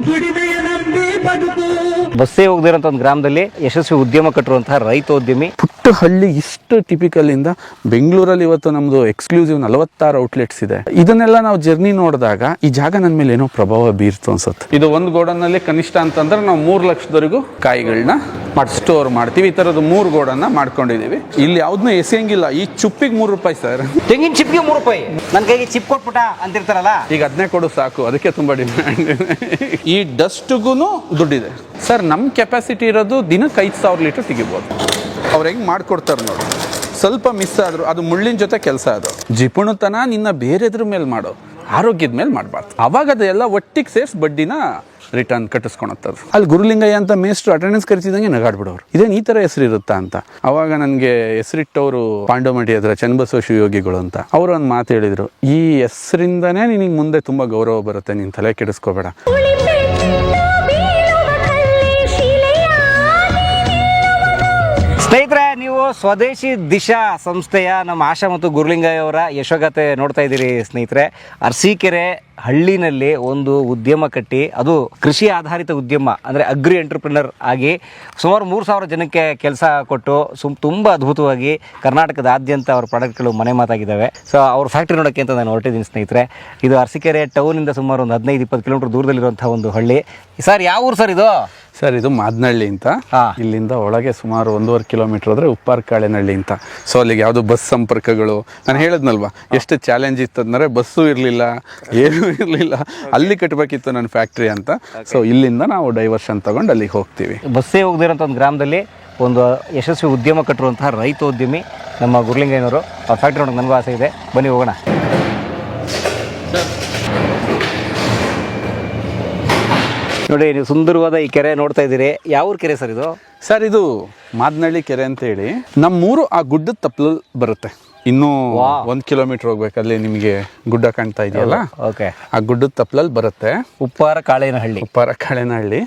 ದುಡಿಮೆಯ ನಂಬಿ ಬದುಕು. ಬಸ್ಸೇ ಹೋಗದಿರೋಂಥ ಒಂದು ಗ್ರಾಮದಲ್ಲಿ ಯಶಸ್ವಿ ಉದ್ಯಮ ಕಟ್ಟಿರುವಂತಹ ರೈತೋದ್ಯಮಿ. ಪುಟ್ಟ ಹಳ್ಳಿ ಇಷ್ಟು ಟಿಪಿಕಲ್ ಇಂದ ಬೆಂಗಳೂರಲ್ಲಿ ಇವತ್ತು ನಮ್ದು ಎಕ್ಸ್ಕ್ಲೂಸಿವ್ 46 ಔಟ್ಲೆಟ್ಸ್ ಇದೆ. ಇದನ್ನೆಲ್ಲ ನಾವು ಜರ್ನಿ ನೋಡಿದಾಗ ಈ ಜಾಗ ನನ್ನ ಮೇಲೆ ಏನೋ ಪ್ರಭಾವ ಬೀರ್ತು ಅನ್ಸುತ್ತೆ. ಇದು ಒಂದು ಗೋಡನ್ ನಲ್ಲಿ ಕನಿಷ್ಠ ಅಂತಂದ್ರೆ ನಾವು 3 ಲಕ್ಷದವರೆಗೂ ಕಾಯಿಗಳನ್ನ ಸ್ಟೋರ್ ಮಾಡ್ತೀವಿ. ಈ ತರದ್ದು 3 ಗೋಡನ್ನ ಮಾಡ್ಕೊಂಡಿದೀವಿ. ಇಲ್ಲಿ ಯಾವ್ದನ್ನ ಎಸೆಯಂಗಿಲ್ಲ. ಈ ಚುಪ್ಪಿಗೆ 3 ರೂಪಾಯಿ ಸರ್. ತೆಂಗಿನ ಚಿಪ್ಪಿಗೆ 3 ರೂಪಾಯಿ. ನನ್ನ ಕೈಗೆ ಚಿಪ್ ಕೊಟ್ಬಿಟ್ಟ ಅಂತಿರ್ತಾರಲ್ಲ, ಈಗ ಅದನ್ನೇ ಕೊಡು ಸಾಕು. ಅದಕ್ಕೆ ತುಂಬಾ ಡಿಮ್ಯಾಂಡ್. ಈ ಡಸ್ಟ್ಗೂ ದುಡ್ಡಿದೆ ಸರ್. ನಮ್ಮ ಕೆಪಾಸಿಟಿ ಇರೋದು ದಿನಕ್ಕೆ 5,000 ಲೀಟರ್ ತೆಗಿಬೋದು. ಅವ್ರು ಹೆಂಗೆ ಮಾಡ್ಕೊಡ್ತಾರೆ ನೋಡಿ. ಸ್ವಲ್ಪ ಮಿಸ್ ಆದ್ರು ಅದು ಮುಳ್ಳಿನ ಜೊತೆ ಕೆಲಸ. ಅದು ಜಿಪುಣತನ ನಿನ್ನ ಬೇರೆದ್ರ ಮೇಲೆ ಮಾಡೋ, ಆರೋಗ್ಯದ ಮೇಲೆ ಮಾಡಬಾರ್ದು. ಅವಾಗ ಅದೆಲ್ಲ ಒಟ್ಟಿಗೆ ಸೇರಿಸಿ ಬಡ್ಡಿನ ರಿಟರ್ನ್ ಕಟ್ಟಿಸ್ಕೊಳತ್ತದು. ಅಲ್ಲಿ ಗುರುಲಿಂಗಯ್ಯ ಅಂತ ಮೇಸ್ಟ್ರು ಅಟೆಂಡೆನ್ಸ್ ಕರಿತಿದ್ದಂಗೆ ನಗಾಡ್ಬಿಡೋರು. ಇದೇನು ಈ ಥರ ಹೆಸರು ಇರುತ್ತಾ ಅಂತ. ಅವಾಗ ನನಗೆ ಹೆಸರಿಟ್ಟವರು ಪಾಂಡವಮಠಿ ಹತ್ರ ಚನ್ನಬಸವ ಶಿವಯೋಗಿಗಳು ಅಂತ. ಅವರು ಒಂದು ಮಾತು ಹೇಳಿದರು, ಈ ಹೆಸರಿಂದನೇ ನಿನಗೆ ಮುಂದೆ ತುಂಬ ಗೌರವ ಬರುತ್ತೆ, ನೀನು ತಲೆ ಕೆಡಿಸ್ಕೋಬೇಡ. ಸ್ನೇಹಿತರೆ, ನೀವು ಸ್ವದೇಶಿ ದಿಶಾ ಸಂಸ್ಥೆಯ ನಮ್ಮ ಆಶಾ ಮತ್ತು ಗುರುಲಿಂಗಯ್ಯ ಅವರ ಯಶೋಗಾಥೆ ನೋಡ್ತಾ ಇದ್ದೀರಿ. ಸ್ನೇಹಿತರೆ, ಅರಸೀಕೆರೆ ಹಳ್ಳಿನಲ್ಲಿ ಒಂದು ಉದ್ಯಮ ಕಟ್ಟಿ, ಅದು ಕೃಷಿ ಆಧಾರಿತ ಉದ್ಯಮ ಅಂದರೆ ಅಗ್ರಿ ಎಂಟರ್ಪ್ರಿನರ್ ಆಗಿ ಸುಮಾರು 3,000 ಜನಕ್ಕೆ ಕೆಲಸ ಕೊಟ್ಟು ತುಂಬ ಅದ್ಭುತವಾಗಿ ಕರ್ನಾಟಕದಾದ್ಯಂತ ಅವ್ರ ಪ್ರಾಡಕ್ಟ್ಗಳು ಮನೆ ಮಾತಾಗಿದ್ದಾವೆ. ಸೊ ಅವ್ರ ಫ್ಯಾಕ್ಟ್ರಿ ನೋಡೋಕ್ಕೆ ಅಂತ ನಾನು ಹೊರಟಿದ್ದೀನಿ ಸ್ನೇಹಿತರೆ. ಇದು ಅರಸೀಕೆರೆ ಟೌನಿಂದ ಸುಮಾರು ಒಂದು 15-20 ಕಿಲೋಮೀಟರ್ ದೂರದಲ್ಲಿರುವಂಥ ಒಂದು ಹಳ್ಳಿ. ಸರ್, ಯಾವ ಊರು ಸರ್ ಇದು? ಸರ್, ಇದು ಮಾದನಹಳ್ಳಿ ಅಂತ. ಇಲ್ಲಿಂದ ಒಳಗೆ ಸುಮಾರು 1.5 ಕಿಲೋಮೀಟರ್ ಹೋದ್ರೆ ಉಪ್ಪಾರಕಾಳೆನಹಳ್ಳಿ ಅಂತ. ಸೊ ಅಲ್ಲಿಗೆ ಯಾವುದು ಬಸ್ ಸಂಪರ್ಕಗಳು, ನಾನು ಹೇಳಿದ್ನಲ್ವಾ ಎಷ್ಟು ಚಾಲೆಂಜ್ ಇತ್ತು ಅಂದರೆ, ಬಸ್ಸು ಇರಲಿಲ್ಲ, ಏನೂ ಇರಲಿಲ್ಲ. ಅಲ್ಲಿ ಕಟ್ಟಬೇಕಿತ್ತು ನನ್ನ ಫ್ಯಾಕ್ಟ್ರಿ ಅಂತ. ಸೊ ಇಲ್ಲಿಂದ ನಾವು ಡೈವರ್ಷನ್ ತಗೊಂಡು ಅಲ್ಲಿಗೆ ಹೋಗ್ತೀವಿ. ಬಸ್ಸೇ ಹೋಗದಿರೋಂಥ ಒಂದು ಗ್ರಾಮದಲ್ಲಿ ಒಂದು ಯಶಸ್ವಿ ಉದ್ಯಮ ಕಟ್ಟಿರುವಂತಹ ರೈತೋದ್ಯಮಿ ನಮ್ಮ ಗುರುಲಿಂಗಯ್ಯನವರು. ಅವ್ರ ಫ್ಯಾಕ್ಟ್ರಿ ನೋಡೋಕೆ ನನಗೂ ಆಸೆ ಇದೆ. ಬನ್ನಿ ಹೋಗೋಣ. ನೋಡಿ, ನೀವು ಸುಂದರವಾದ ಈ ಕೆರೆ ನೋಡ್ತಾ ಇದ್ದೀರಿ. ಯಾವ ಕೆರೆ ಸರ್ ಇದು? ಸರ್, ಇದು ಮಾದನಹಳ್ಳಿ ಕೆರೆ ಅಂತ ಹೇಳಿ. ನಮ್ಮೂರು ಆ ಗುಡ್ಡದ ತಪ್ಪಲಲ್ಲಿ ಬರುತ್ತೆ. ಇನ್ನೂ 1 ಕಿಲೋಮೀಟರ್ ಹೋಗ್ಬೇಕಲ್ಲಿ ನಿಮಗೆ ಗುಡ್ಡ ಕಾಣ್ತಾ ಇದೆಯಲ್ಲ, ಓಕೆ, ಆ ಗುಡ್ಡದ ತಪ್ಪಲಲ್ಲಿ ಬರುತ್ತೆ. ಉಪ್ಪಾರಕಾಳೆನಹಳ್ಳಿ.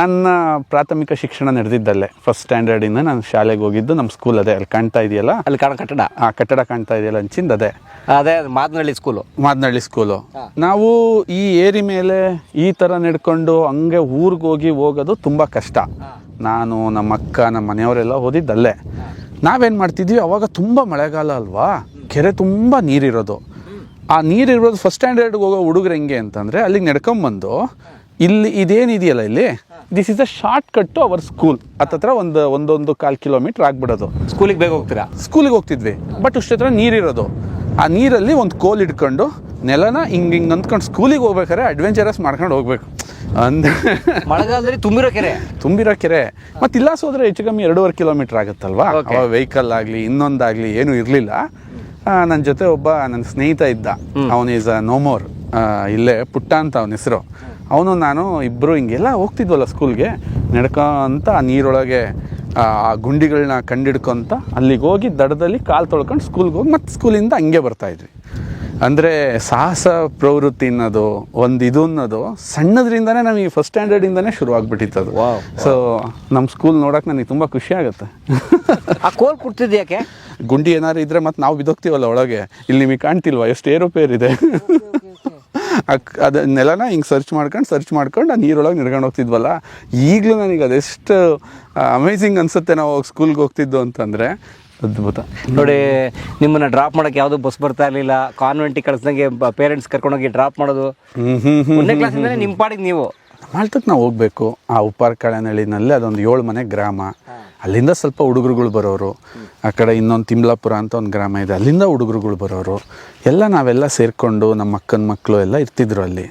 ನನ್ನ ಪ್ರಾಥಮಿಕ ಶಿಕ್ಷಣ ನಡೆದಿದ್ದಲ್ಲೇ. ಫಸ್ಟ್ ಸ್ಟ್ಯಾಂಡರ್ಡ್ ಇಂದ ನಾನು ಶಾಲೆಗೆ ಹೋಗಿದ್ದು ನಮ್ಮ ಸ್ಕೂಲ್ ಅದೇ, ಅಲ್ಲಿ ಕಾಣ್ತಾ ಇದೆಯಲ್ಲ, ಅಲ್ಲಿ ಕಟ್ಟಡ, ಆ ಕಟ್ಟಡ ಕಾಣ್ತಾ ಇದೆಯಲ್ಲ ಹಂಚಿಂದ, ಅದೇ ಮಾದನಹಳ್ಳಿ ಸ್ಕೂಲು. ನಾವು ಈ ಏರಿ ಮೇಲೆ ಈ ತರ ನಡ್ಕೊಂಡು ಹಂಗೆ ಊರಿಗೆ ಹೋಗೋದು ತುಂಬಾ ಕಷ್ಟ. ನಾನು, ನಮ್ಮ ಅಕ್ಕ, ನಮ್ಮ ಮನೆಯವರೆಲ್ಲ ಓದಿದ್ದಲ್ಲೇ. ನಾವೇನು ಮಾಡ್ತಿದ್ವಿ, ಅವಾಗ ತುಂಬ ಮಳೆಗಾಲ ಅಲ್ವಾ, ಕೆರೆ ತುಂಬ ನೀರಿರೋದು. ಆ ನೀರಿರೋದು ಫಸ್ಟ್ ಸ್ಟ್ಯಾಂಡರ್ಡ್ಗೆ ಹೋಗೋ ಹುಡುಗರು ಹೆಂಗೆ ಅಂತಂದರೆ, ಅಲ್ಲಿಗೆ ನಡ್ಕೊಂಬಂದು ಇಲ್ಲಿ ಇದೇನಿದೆಯಲ್ಲ, ಇಲ್ಲಿ this is a shortcut to our school. ಹತ್ತತ್ರ 1.25 ಕಿಲೋಮೀಟರ್ ಆಗ್ಬಿಡೋದು. ಸ್ಕೂಲಿಗೆ ಬೇಗ ಹೋಗ್ತೀರಾ? ಸ್ಕೂಲಿಗೆ ಹೋಗ್ತಿದ್ವಿ, ಬಟ್ ಅಷ್ಟೇ ಹತ್ರ ನೀರಿರೋದು. ಆ ನೀರಲ್ಲಿ ಒಂದು ಕೋಲ್ ಇಟ್ಕೊಂಡು ನೆಲನ ಹಿಂಗೆ ಅಂದ್ಕೊಂಡು ಸ್ಕೂಲಿಗೆ ಹೋಗ್ಬೇಕಾದ್ರೆ ಅಡ್ವೆಂಚರಸ್ ಮಾಡ್ಕೊಂಡು ಹೋಗ್ಬೇಕು. ಅಂದ್ರೆ ಮಳೆಗಾಲದಲ್ಲಿ ತುಂಬಿರೋ ಕೆರೆ. ಮತ್ತೆ ಇಲ್ಲ ಸೋದ್ರೆ ಹೆಚ್ಚು ಕಮ್ಮಿ 2.5 ಕಿಲೋಮೀಟರ್ ಆಗುತ್ತಲ್ವಾ. ವೆಹಿಕಲ್ ಆಗಲಿ ಇನ್ನೊಂದಾಗಲಿ ಏನೂ ಇರಲಿಲ್ಲ. ನನ್ನ ಜೊತೆ ಒಬ್ಬ ನನ್ನ ಸ್ನೇಹಿತ ಇದ್ದ. ಅವನು ಈಸ್ ಅ ನೋಮೋರ್. ಇಲ್ಲೇ ಪುಟ್ಟ ಅಂತ ಅವನ ಹೆಸರು. ಅವನು ನಾನು ಇಬ್ಬರು ಹಿಂಗೆಲ್ಲ ಹೋಗ್ತಿದ್ವಲ್ಲ ಸ್ಕೂಲ್ಗೆ, ನಡ್ಕೊಂತ ಆ ನೀರೊಳಗೆ ಆ ಗುಂಡಿಗಳನ್ನ ಕಂಡಿಡ್ಕೊಂತ ಅಲ್ಲಿಗೆ ಹೋಗಿ ದಡದಲ್ಲಿ ಕಾಲು ತೊಳ್ಕೊಂಡು ಸ್ಕೂಲ್ಗೆ ಹೋಗಿ ಮತ್ತೆ ಸ್ಕೂಲಿಂದ ಹಂಗೆ ಬರ್ತಾಯಿದ್ವಿ. ಅಂದರೆ ಸಾಹಸ ಪ್ರವೃತ್ತಿ ಅನ್ನೋದು ಒಂದು ಇದು ಅನ್ನೋದು ಸಣ್ಣದ್ರಿಂದನೇ ನಮಗೆ ಫಸ್ಟ್ ಸ್ಟ್ಯಾಂಡರ್ಡಿಂದನೇ ಶುರು ಆಗ್ಬಿಟ್ಟಿತ್ತು. ಸೊ ನಮ್ಮ ಸ್ಕೂಲ್ ನೋಡೋಕೆ ನನಗೆ ತುಂಬ ಖುಷಿ ಆಗುತ್ತೆ. ಆ ಕೋಲ್ ಕೊಡ್ತಿದ್ದು ಯಾಕೆ? ಗುಂಡಿ ಏನಾದ್ರು ಇದ್ರೆ ಮತ್ತೆ ನಾವು ಬಿದ್ದೋಗ್ತೀವಲ್ಲ ಒಳಗೆ. ಇಲ್ಲಿ ನಿಮಗೆ ಕಾಣ್ತಿಲ್ವಾ ಎಷ್ಟು ಏರೋಪೇರ್ ಇದೆ. ಅದು ನೆಲನ ಹಿಂಗೆ ಸರ್ಚ್ ಮಾಡ್ಕೊಂಡು ಆ ನೀರೊಳಗೆ ನಡ್ಕೊಂಡು ಹೋಗ್ತಿದ್ವಲ್ಲ. ಈಗಲೂ ನನಗೆ ಅದೆಷ್ಟು ಅಮೇಝಿಂಗ್ ಅನಿಸುತ್ತೆ ನಾವು ಸ್ಕೂಲ್ಗೆ ಹೋಗ್ತಿದ್ದು ಅಂತಂದರೆ. ಅದ್ಭುತ. ನೋಡಿ, ನಿಮ್ಮನ್ನ ಡ್ರಾಪ್ ಮಾಡಕ್ಕೆ ಯಾವುದು ಬಸ್ ಬರ್ತಾ ಇರಲಿಲ್ಲ. ಕಾನ್ವೆಂಟಿಗೆ ಕಳಿಸ್ದಂಗೆ ಪೇರೆಂಟ್ಸ್ ಕರ್ಕೊಂಡೋಗಿ ಡ್ರಾಪ್ ಮಾಡೋದು. 1ನೇ ಕ್ಲಾಸಿಂದನೇ ನಿಮ್ಮ ಪಾಡಿಗೆ ನೀವು ಮಾಲ್ತಕ್ಕೆ ನಾವು ಹೋಗಬೇಕು. ಆ ಉಪ್ಪಾರಕಾಳೆನಹಳ್ಳಿನಲ್ಲಿ ಅದೊಂದು 7 ಮನೆ ಗ್ರಾಮ. ಅಲ್ಲಿಂದ ಸ್ವಲ್ಪ ಹುಡುಗರುಗಳು ಬರೋರು. ಆ ಕಡೆ ಇನ್ನೊಂದು ತಿಮ್ಲಾಪುರ ಅಂತ ಒಂದು ಗ್ರಾಮ ಇದೆ, ಅಲ್ಲಿಂದ ಹುಡುಗರುಗಳು ಬರೋರು. ಎಲ್ಲ ನಾವೆಲ್ಲ ಸೇರಿಕೊಂಡು ನಮ್ಮ ಅಕ್ಕನ ಮಕ್ಕಳು ಎಲ್ಲ ಇರ್ತಿದ್ರು ಅಲ್ಲಿ.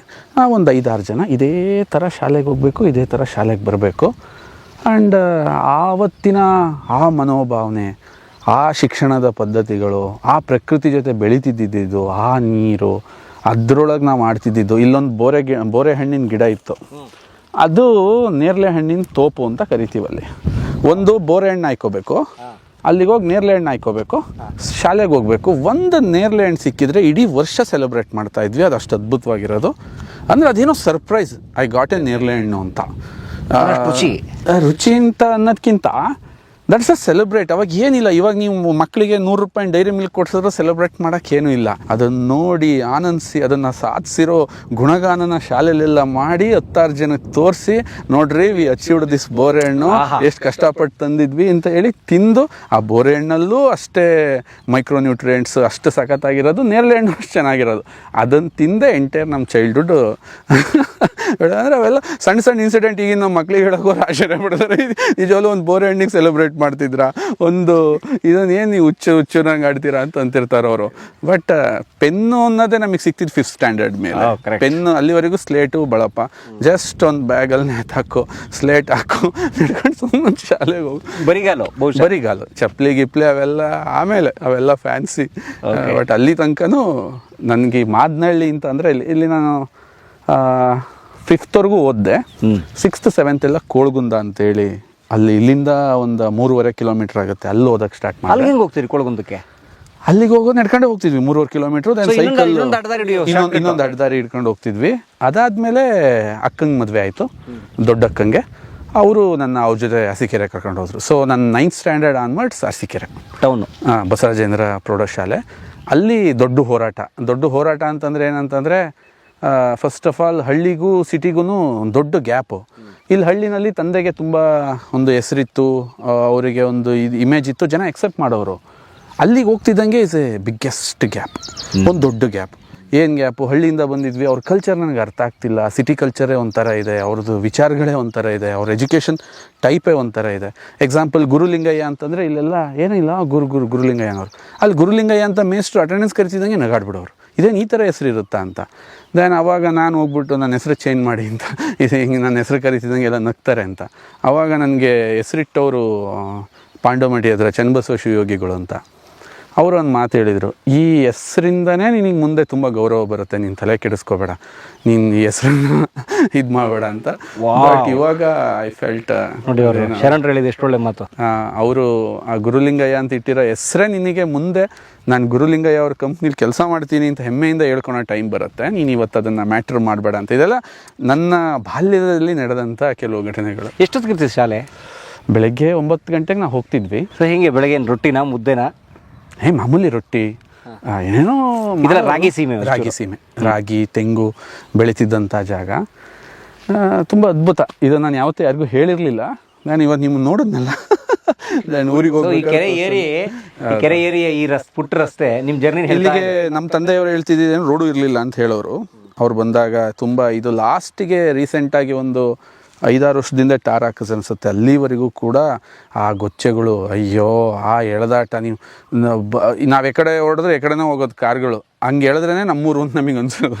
ಒಂದು 5-6 ಜನ ಇದೇ ಥರ ಶಾಲೆಗೆ ಹೋಗಬೇಕು, ಇದೇ ಥರ ಶಾಲೆಗೆ ಬರಬೇಕು. ಆ್ಯಂಡ್ ಆವತ್ತಿನ ಆ ಮನೋಭಾವನೆ, ಆ ಶಿಕ್ಷಣದ ಪದ್ಧತಿಗಳು, ಆ ಪ್ರಕೃತಿ ಜೊತೆ ಬೆಳೀತಿದ್ದಿದ್ದು, ಆ ನೀರು, ಅದರೊಳಗೆ ನಾವು ಆಡ್ತಿದ್ದಿದ್ದು. ಇಲ್ಲೊಂದು ಬೋರೆ ಹಣ್ಣಿನ ಗಿಡ ಇತ್ತು. ಅದು ನೇರಳೆ ಹಣ್ಣಿನ ತೋಪು ಅಂತ ಕರಿತೀವಲ್ಲಿ. ಒಂದು ಬೋರೆ ಹಣ್ಣು ಹಾಯ್ಕೋಬೇಕು, ಅಲ್ಲಿಗೆ ಹೋಗಿ ನೇರಳೆ ಹಣ್ಣು ಹಾಯ್ಕೋಬೇಕು, ಶಾಲೆಗೆ ಹೋಗಬೇಕು. ಒಂದು ನೇರಳೆ ಹಣ್ಣು ಸಿಕ್ಕಿದ್ರೆ ಇಡೀ ವರ್ಷ ಸೆಲೆಬ್ರೇಟ್ ಮಾಡ್ತಾ ಇದ್ವಿ. ಅದು ಅಷ್ಟು ಅದ್ಭುತವಾಗಿರೋದು. ಅಂದರೆ ಅದೇನೋ ಸರ್ಪ್ರೈಸ್, ಐ ಗಾಟ್ ಎ ನೇರಳೆ ಹಣ್ಣು ಅಂತ. ರುಚಿ ಅಂತ ಅನ್ನೋದಕ್ಕಿಂತ ದಟ್ಸ್ ಅ ಸೆಲೆಬ್ರೇಟ್. ಅವಾಗ ಏನಿಲ್ಲ, ಇವಾಗ ನೀವು ಮಕ್ಕಳಿಗೆ 100 ರೂಪಾಯಿ ಡೈರಿ ಮಿಲ್ಕ್ ಕೊಡ್ಸಿದ್ರೆ ಸೆಲೆಬ್ರೇಟ್ ಮಾಡೋಕೆ ಏನೂ ಇಲ್ಲ. ಅದನ್ನು ನೋಡಿ ಆನಂದಿಸಿ ಅದನ್ನು ಸಾಧಿಸಿರೋ ಗುಣಗಾನನ ಶಾಲೆಯಲ್ಲೆಲ್ಲ ಮಾಡಿ 10 ಜನಕ್ಕೆ ತೋರಿಸಿ, ನೋಡ್ರಿ ವಿ ಅಚೀವ್ಡ್ ದಿಸ್ ಬೋರೆ ಹಣ್ಣು, ಎಷ್ಟು ಕಷ್ಟಪಟ್ಟು ತಂದಿದ್ವಿ ಅಂತ ಹೇಳಿ ತಿಂದು, ಆ ಬೋರೆ ಹಣ್ಣಲ್ಲೂ ಅಷ್ಟೇ ಮೈಕ್ರೋನ್ಯೂಟ್ರಿಯೆಂಟ್ಸ್ ಅಷ್ಟು ಸಖತ್ತಾಗಿರೋದು, ನೇರಳೆ ಹಣ್ಣು ಅಷ್ಟು ಚೆನ್ನಾಗಿರೋದು. ಅದನ್ನು ತಿಂದೆ ಎಂಟೈರ್ ನಮ್ಮ ಚೈಲ್ಡ್ಹುಡ್. ಅಂದರೆ ಅವೆಲ್ಲ ಸಣ್ಣ ಸಣ್ಣ ಇನ್ಸಿಡೆಂಟ್ ಈಗಿನ ನಮ್ಮ ಮಕ್ಳಿಗೆ ಹೇಳೋಕೆ ಆಶ್ಚರ್ಯ ಪಡ್ತಾರೆ. ನಿಜವಾಗ್ಲೂ ಒಂದು ಬೋರೆ ಹಣ್ಣಿಗೆ ಸೆಲೆಬ್ರೇಟ್ ಮಾಡ್ತಿದ್ರಾ, ಒಂದು ಇದನ್ನು ಏನು ನೀವು ಹುಚ್ಚುರಂಗೆ ಆಡ್ತೀರಾ ಅಂತ ಅಂತಿರ್ತಾರೆ ಅವರು. ಬಟ್ ಪೆನ್ನು ಅನ್ನೋದೇ ನಮಗೆ ಸಿಕ್ತಿದ್ದು 5th ಸ್ಟ್ಯಾಂಡರ್ಡ್ ಮೇಲೆ. ಪೆನ್ನು ಅಲ್ಲಿವರೆಗೂ ಸ್ಲೇಟು ಬಳಪ, ಜಸ್ಟ್ ಒಂದು ಬ್ಯಾಗಲ್ಲಿ ನೇತಾಕು, ಸ್ಲೇಟ್ ಹಾಕು, ನಡ್ಕೊಂಡು ಸುಮ್ಮನೆ ಶಾಲೆಗೆ ಹೋಗಿ ಬರಿಗಾಲು ಚಪ್ಪಲಿ ಗಿಪ್ಲಿ ಅವೆಲ್ಲ ಆಮೇಲೆ, ಅವೆಲ್ಲ ಫ್ಯಾನ್ಸಿ. ಬಟ್ ಅಲ್ಲಿ ತನಕನೂ ನನಗೆ ಮಾದನಹಳ್ಳಿ ಅಂತ ಅಂದರೆ ಇಲ್ಲಿ ನಾನು 5th ಓದಿದೆ. 6th 7th ಎಲ್ಲ ಕೋಳ್ಗುಂದ ಅಂತೇಳಿ ಅಲ್ಲಿ ಇಲ್ಲಿಂದ ಒಂದು 3.5 ಕಿಲೋಮೀಟರ್ ಆಗುತ್ತೆ, ಅಲ್ಲಿ ಓದಕ್ಕೆ ಸ್ಟಾರ್ಟ್ ಮಾಡಿ. ಅಲ್ಲಿಗೆ ಹೋಗ್ತೀರಿ ಕೋಳ್ಗುಂದಕ್ಕೆ? ಅಲ್ಲಿಗೆ ಹೋಗೋದು ನಡ್ಕೊಂಡೆ ಹೋಗ್ತಿದ್ವಿ 3.5 ಕಿಲೋಮೀಟರ್. ಸೈಕಲ್ ಇನ್ನೊಂದು ಅಡ್ಡದಾರಿ ಹಿಡ್ಕೊಂಡು ಹೋಗ್ತಿದ್ವಿ. ಅದಾದಮೇಲೆ ಅಕ್ಕಂಗೆ ಮದುವೆ ಆಯಿತು, ದೊಡ್ಡ ಅಕ್ಕಂಗೆ. ಅವರು ಅವ್ರ ಜೊತೆ ಅರಸೀಕೆರೆ ಕರ್ಕೊಂಡು ಹೋದರು. ಸೊ ನನ್ನ 9th standard onwards Arsikere town, Basavarajendra ಪ್ರೌಢಶಾಲೆ. ಅಲ್ಲಿ ದೊಡ್ಡ ಹೋರಾಟ ಅಂತಂದರೆ ಏನಂತಂದರೆ, ಫಸ್ಟ್ ಆಫ್ ಆಲ್ ಹಳ್ಳಿಗೂ ಸಿಟಿಗೂ ದೊಡ್ಡ ಗ್ಯಾಪು. ಇಲ್ಲಿ ಹಳ್ಳಿನಲ್ಲಿ ತಂದೆಗೆ ತುಂಬ ಒಂದು ಹೆಸರಿತ್ತು, ಅವರಿಗೆ ಒಂದು ಇಮೇಜ್ ಇತ್ತು, ಜನ ಎಕ್ಸೆಪ್ಟ್ ಮಾಡೋರು. ಅಲ್ಲಿಗೆ ಹೋಗ್ತಿದ್ದಂಗೆ ಇಸ್ ಎ ಬಿಗ್ಗೆಸ್ಟ್ ಗ್ಯಾಪ್, ಒಂದು ದೊಡ್ಡ ಗ್ಯಾಪ್. ಏನು ಗ್ಯಾಪು? ಹಳ್ಳಿಯಿಂದ ಬಂದಿದ್ವಿ, ಅವ್ರ ಕಲ್ಚರ್ ನನಗೆ ಅರ್ಥ ಆಗ್ತಿಲ್ಲ. ಸಿಟಿ ಕಲ್ಚರೇ ಒಂಥರ ಇದೆ, ಅವ್ರದ್ದು ವಿಚಾರಗಳೇ ಒಂಥರ ಇದೆ, ಅವ್ರ ಎಜುಕೇಷನ್ ಟೈಪೇ ಒಂಥರ ಇದೆ. ಎಕ್ಸಾಂಪಲ್ ಗುರುಲಿಂಗಯ್ಯ ಅಂತಂದರೆ ಇಲ್ಲೆಲ್ಲ ಏನಿಲ್ಲ, ಗುರುಲಿಂಗಯ್ಯನವ್ರು. ಅಲ್ಲಿ ಗುರುಲಿಂಗಯ್ಯ ಅಂತ ಮೇಸ್ಟ್ರು ಅಟೆಂಡೆನ್ಸ್ ಕರಿತಿದ್ದಂಗೆ ನಗಾಡ್ಬಿಡೋರು, ಇದೇನು ಈ ಥರ ಹೆಸರು ಇರುತ್ತಾ ಅಂತ. ದೆನ್ ಆವಾಗ ನಾನು ಹೋಗ್ಬಿಟ್ಟು ನನ್ನ ಹೆಸರು ಚೇಂಜ್ ಮಾಡಿ ಅಂತ, ಇದು ಹಿಂಗೆ ನನ್ನ ಹೆಸರು ಕರಿತಿದ್ದಂಗೆ ಎಲ್ಲ ನಗ್ತಾರೆ ಅಂತ. ಆವಾಗ ನನಗೆ ಹೆಸರಿಟ್ಟವರು ಪಾಂಡವಮಠಿ ಹತ್ರ ಚನ್ನಬಸವ ಶಿವಯೋಗಿಗಳು ಅಂತ. ಅವರು ಒಂದು ಮಾತು ಹೇಳಿದರು, ಈ ಹೆಸರಿಂದನೇ ನಿನಗೆ ಮುಂದೆ ತುಂಬ ಗೌರವ ಬರುತ್ತೆ, ನೀನು ತಲೆ ಕೆಡಿಸ್ಕೋಬೇಡ, ನೀನು ಈ ಹೆಸರನ್ನ ಇದು ಮಾಡಬೇಡ ಅಂತ. ಬಟ್ ಇವಾಗ ಐ ಫೆಲ್ಟ್ ನೋಡಿ, ಅವರು ಶರಣರು ಹೇಳಿದ ಎಷ್ಟು ಒಳ್ಳೆ ಮಾತು. ಅವರು ಆ ಗುರುಲಿಂಗಯ್ಯ ಅಂತ ಇಟ್ಟಿರೋ ಹೆಸರೇ ನಿನಗೆ ಮುಂದೆ ನಾನು ಗುರುಲಿಂಗಯ್ಯ ಅವ್ರ ಕಂಪ್ನಿಲಿ ಕೆಲಸ ಮಾಡ್ತೀನಿ ಅಂತ ಹೆಮ್ಮೆಯಿಂದ ಹೇಳ್ಕೊಳೋ ಟೈಮ್ ಬರುತ್ತೆ, ನೀನು ಇವತ್ತು ಅದನ್ನು ಮ್ಯಾಟ್ರ್ ಮಾಡಬೇಡ ಅಂತ. ಇದೆಲ್ಲ ನನ್ನ ಬಾಲ್ಯದಲ್ಲಿ ನಡೆದಂಥ ಕೆಲವು ಘಟನೆಗಳು. ಎಷ್ಟೊತ್ತಿಗಿರ್ತೀವಿ ಶಾಲೆ? ಬೆಳಗ್ಗೆ 9 ಗಂಟೆಗೆ ನಾವು ಹೋಗ್ತಿದ್ವಿ. ಸೊ ಹೀಗೆ ಬೆಳಗ್ಗೆ ರೊಟ್ಟಿನ ಮುದ್ದೆನಾ? ಮಾಮೂಲಿ ರೊಟ್ಟಿ, ಏನೇನೋ ರಾಗಿ ಸೀಮೆ, ರಾಗಿ ತೆಂಗು ಬೆಳೀತಿದ್ದಂಥ ಜಾಗ. ತುಂಬ ಅದ್ಭುತ. ಇದು ನಾನು ಯಾವತ್ತೂ ಯಾರಿಗೂ ಹೇಳಿರಲಿಲ್ಲ. ನಾನು ಇವತ್ತು ನಿಮ್ಮನ್ನು ನೋಡಿದ್ನಲ್ಲ, ನಾನು ಊರಿಗೆ ಹೋಗಿ ಕೆರೆ ಏರಿಯ ಈ ಪುಟ್ಟ ರಸ್ತೆ ನಿಮ್ಮ ಜರ್ನಿ. ಇಲ್ಲಿಗೆ ನಮ್ಮ ತಂದೆಯವರು ಹೇಳ್ತಿದ್ದೇನು ರೋಡು ಇರಲಿಲ್ಲ ಅಂತ ಹೇಳೋರು. ಅವ್ರು ಬಂದಾಗ ತುಂಬ ಇದು ಲಾಸ್ಟಿಗೆ ರೀಸೆಂಟಾಗಿ ಒಂದು 5-6 ವರ್ಷದಿಂದ ಟಾರ್ ಹಾಕಿಸ್ ಅನಿಸುತ್ತೆ. ಅಲ್ಲಿವರೆಗೂ ಕೂಡ ಆ ಗೊಚ್ಚೆಗಳು, ಅಯ್ಯೋ ಆ ಎಳೆದಾಟ. ನಾವು ಎಕಡೆ ಹೊಡೆದ್ರೆ ಎಕಡೆನೇ ಹೋಗೋದು ಕಾರ್ಗಳು. ಹಂಗೆ ಹೇಳಿದ್ರೇ ನಮ್ಮೂರು ಅಂತ ನಮಗೆ ಅನ್ಸೋದು.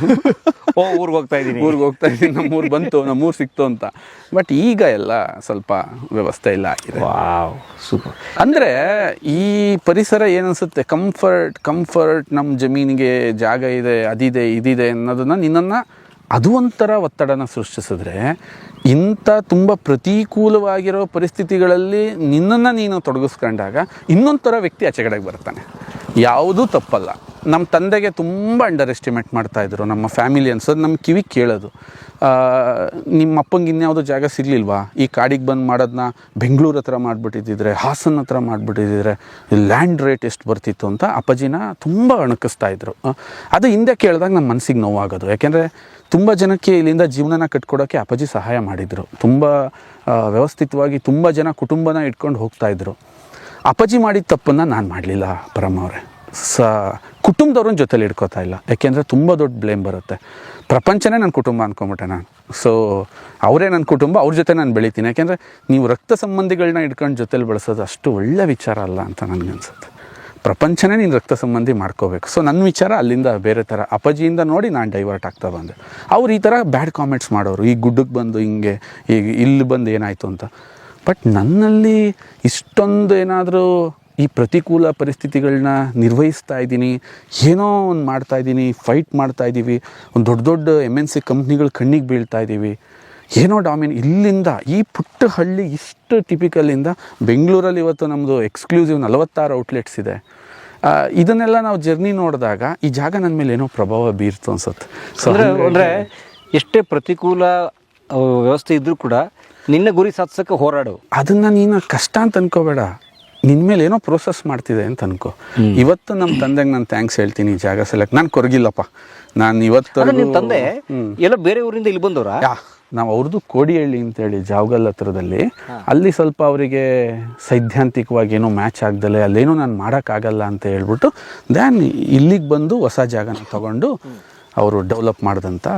ಊರಿಗೆ ಹೋಗ್ತಾ ಇದ್ದೀನಿ, ನಮ್ಮೂರು ಬಂತು, ನಮ್ಮೂರು ಸಿಕ್ತು ಅಂತ. ಬಟ್ ಈಗ ಎಲ್ಲ ಸ್ವಲ್ಪ ವ್ಯವಸ್ಥೆ ಇಲ್ಲ ಆಗಿದೆ. ಸೂಪರ್. ಅಂದರೆ ಈ ಪರಿಸರ ಏನನ್ಸುತ್ತೆ, ಕಂಫರ್ಟ್ ನಮ್ಮ ಜಮೀನಿಗೆ ಜಾಗ ಇದೆ, ಅದಿದೆ ಇದಿದೆ ಅನ್ನೋದನ್ನು ನಿನ್ನನ್ನು ಅದು ಒಂಥರ ಒತ್ತಡನ ಸೃಷ್ಟಿಸಿದ್ರೆ, ಇಂಥ ತುಂಬ ಪ್ರತಿಕೂಲವಾಗಿರೋ ಪರಿಸ್ಥಿತಿಗಳಲ್ಲಿ ನಿನ್ನನ್ನು ನೀನು ತೊಡಗಿಸ್ಕೊಂಡಾಗ ಇನ್ನೊಂಥರ ವ್ಯಕ್ತಿ ಆಚೆ ಕಡೆಗೆ ಬರ್ತಾನೆ. ಯಾವುದೂ ತಪ್ಪಲ್ಲ. ನಮ್ಮ ತಂದೆಗೆ ತುಂಬ ಅಂಡರ್ ಎಸ್ಟಿಮೇಟ್ ಮಾಡ್ತಾಯಿದ್ರು ನಮ್ಮ ಫ್ಯಾಮಿಲಿ ಅನ್ಸೋದು. ನಮ್ಮ ಕಿವಿ ಕೇಳೋದು, ನಿಮ್ಮ ಅಪ್ಪಂಗೆ ಇನ್ಯಾವುದೋ ಜಾಗ ಸಿಗಲಿಲ್ವಾ, ಈ ಕಾಡಿಗೆ ಬಂದು ಮಾಡೋದನ್ನ ಬೆಂಗಳೂರು ಹತ್ರ ಮಾಡಿಬಿಟ್ಟಿದ್ದಿದ್ರೆ, ಹಾಸನ ಹತ್ರ ಮಾಡಿಬಿಟ್ಟಿದ್ದಿದ್ರೆ ಲ್ಯಾಂಡ್ ರೇಟ್ ಎಷ್ಟು ಬರ್ತಿತ್ತು ಅಂತ ಅಪ್ಪಾಜಿನ ತುಂಬ ಅಣಕಿಸ್ತಾಯಿದ್ರು. ಅದು ಹಿಂದೆ ಕೇಳಿದಾಗ ನಮ್ಮ ಮನಸ್ಸಿಗೆ ನೋವಾಗೋದು. ಯಾಕೆಂದರೆ ತುಂಬ ಜನಕ್ಕೆ ಇಲ್ಲಿಂದ ಜೀವನನ ಕಟ್ಕೊಡೋಕ್ಕೆ ಅಪ್ಪಾಜಿ ಸಹಾಯ ಮಾಡಿದರು. ತುಂಬ ವ್ಯವಸ್ಥಿತವಾಗಿ ತುಂಬ ಜನ ಕುಟುಂಬನ ಇಟ್ಕೊಂಡು ಹೋಗ್ತಾಯಿದ್ರು. ಅಪ್ಪಾಜಿ ಮಾಡಿದ ತಪ್ಪನ್ನು ನಾನು ಮಾಡಲಿಲ್ಲ ಪರಮವ್ರೆ. ಕುಟುಂಬದವ್ರನ್ನ ಜೊತೆಲಿ ಇಟ್ಕೋತಾ ಇಲ್ಲ. ಯಾಕೆಂದರೆ ತುಂಬ ದೊಡ್ಡ ಬ್ಲೇಮ್ ಬರುತ್ತೆ. ಪ್ರಪಂಚನೇ ನನ್ನ ಕುಟುಂಬ ಅಂದ್ಕೊಂಬಿಟ್ಟೆ ನಾನು. ಸೊ ಅವರೇ ನನ್ನ ಕುಟುಂಬ, ಅವ್ರ ಜೊತೆ ನಾನು ಬೆಳಿತೀನಿ. ಯಾಕೆಂದರೆ ನೀವು ರಕ್ತ ಸಂಬಂಧಿಗಳನ್ನ ಇಟ್ಕೊಂಡು ಜೊತೆಲಿ ಬೆಳೆಸೋದು ಅಷ್ಟು ಒಳ್ಳೆ ವಿಚಾರ ಅಲ್ಲ ಅಂತ ನನಗನ್ಸುತ್ತೆ. ಪ್ರಪಂಚನೇ ನೀನು ರಕ್ತ ಸಂಬಂಧಿ ಮಾಡ್ಕೋಬೇಕು. ಸೊ ನನ್ನ ವಿಚಾರ ಅಲ್ಲಿಂದ ಬೇರೆ ಥರ. ಅಪ್ಪಾಜಿಯಿಂದ ನೋಡಿ ನಾನು ಡೈವರ್ಟ್ ಆಗ್ತಾ ಬಂದೆ. ಅವ್ರು ಈ ಥರ ಬ್ಯಾಡ್ ಕಾಮೆಂಟ್ಸ್ ಮಾಡೋರು, ಈ ಗುಡ್ಡಕ್ಕೆ ಬಂದು ಹಿಂಗೆ, ಈಗ ಇಲ್ಲಿ ಬಂದು ಏನಾಯಿತು ಅಂತ. ಬಟ್ ನನ್ನಲ್ಲಿ ಇಷ್ಟೊಂದು ಏನಾದರೂ ಈ ಪ್ರತಿಕೂಲ ಪರಿಸ್ಥಿತಿಗಳನ್ನ ನಿರ್ವಹಿಸ್ತಾ ಇದ್ದೀನಿ, ಏನೋ ಒಂದು ಮಾಡ್ತಾಯಿದ್ದೀನಿ, ಫೈಟ್ ಮಾಡ್ತಾಯಿದ್ದೀವಿ, ಒಂದು ದೊಡ್ಡ MNC ಕಂಪ್ನಿಗಳು ಕಣ್ಣಿಗೆ ಬೀಳ್ತಾ ಇದ್ದೀವಿ, ಏನೋ ಇಲ್ಲಿಂದ ಈ ಪುಟ್ಟ ಹಳ್ಳಿ ಇಷ್ಟು ಟಿಪಿಕಲಿಂದ ಬೆಂಗಳೂರಲ್ಲಿ ಇವತ್ತು ನಮ್ಮದು ಎಕ್ಸ್ಕ್ಲೂಸಿವ್ 46 ಔಟ್ಲೆಟ್ಸ್ ಇದೆ. ಇದನ್ನೆಲ್ಲ ನಾವು ಜರ್ನಿ ನೋಡಿದಾಗ ಈ ಜಾಗ ನನ್ನ ಮೇಲೆ ಏನೋ ಪ್ರಭಾವ ಬೀರ್ತು ಅನ್ಸುತ್ತೆ. ಅಂದರೆ ಎಷ್ಟೇ ಪ್ರತಿಕೂಲ ವ್ಯವಸ್ಥೆ ಇದ್ದರೂ ಕೂಡ ನಿನ್ನ ಗುರಿ ಸಾಧಿಸಕ್ಕೆ ಹೋರಾಡು. ಅದನ್ನ ನೀನು ಕಷ್ಟ ಅಂತ ಅನ್ಕೋಬೇಡ, ನಿನ್ ಮೇಲೆ ಏನೋ ಪ್ರೋಸೆಸ್ ಮಾಡ್ತಿದೆ ಅಂತ ಅನ್ಕೋ. ಇವತ್ತು ನಮ್ಮ ತಂದೆಗೆ ನಾನು ಥ್ಯಾಂಕ್ಸ್ ಹೇಳ್ತೀನಿ. ಈ ಜಾಗ ಸೆಲೆಕ್ಟ್ ನಾನು ಕೊರಗಿಲ್ಲಪ್ಪ. ನಾನು ಇವತ್ತು ನಿಮ್ಮ ತಂದೆ ಎಲ್ಲ ಬೇರೆ ಊರಿಂದ ಇಲ್ಲಿ ಬಂದವರಾ? ನಾವು ಅವ್ರದ್ದು ಕೋಡಿಹಳ್ಳಿ ಅಂತೇಳಿ ಜಾವಗಲ್ ಹತ್ರದಲ್ಲಿ, ಅಲ್ಲಿ ಸ್ವಲ್ಪ ಅವರಿಗೆ ಸೈದ್ಧಾಂತಿಕವಾಗಿ ಏನೋ ಮ್ಯಾಚ್ ಆಗ್ದಲೆ ಅಲ್ಲೇನೋ ನಾನು ಮಾಡೋಕ್ಕಾಗಲ್ಲ ಅಂತ ಹೇಳ್ಬಿಟ್ಟು ದ್ಯಾನ್ ಇಲ್ಲಿಗೆ ಬಂದು ಹೊಸ ಜಾಗನ ತಗೊಂಡು ಅವರು ಡೆವಲಪ್ ಮಾಡಿದಂಥ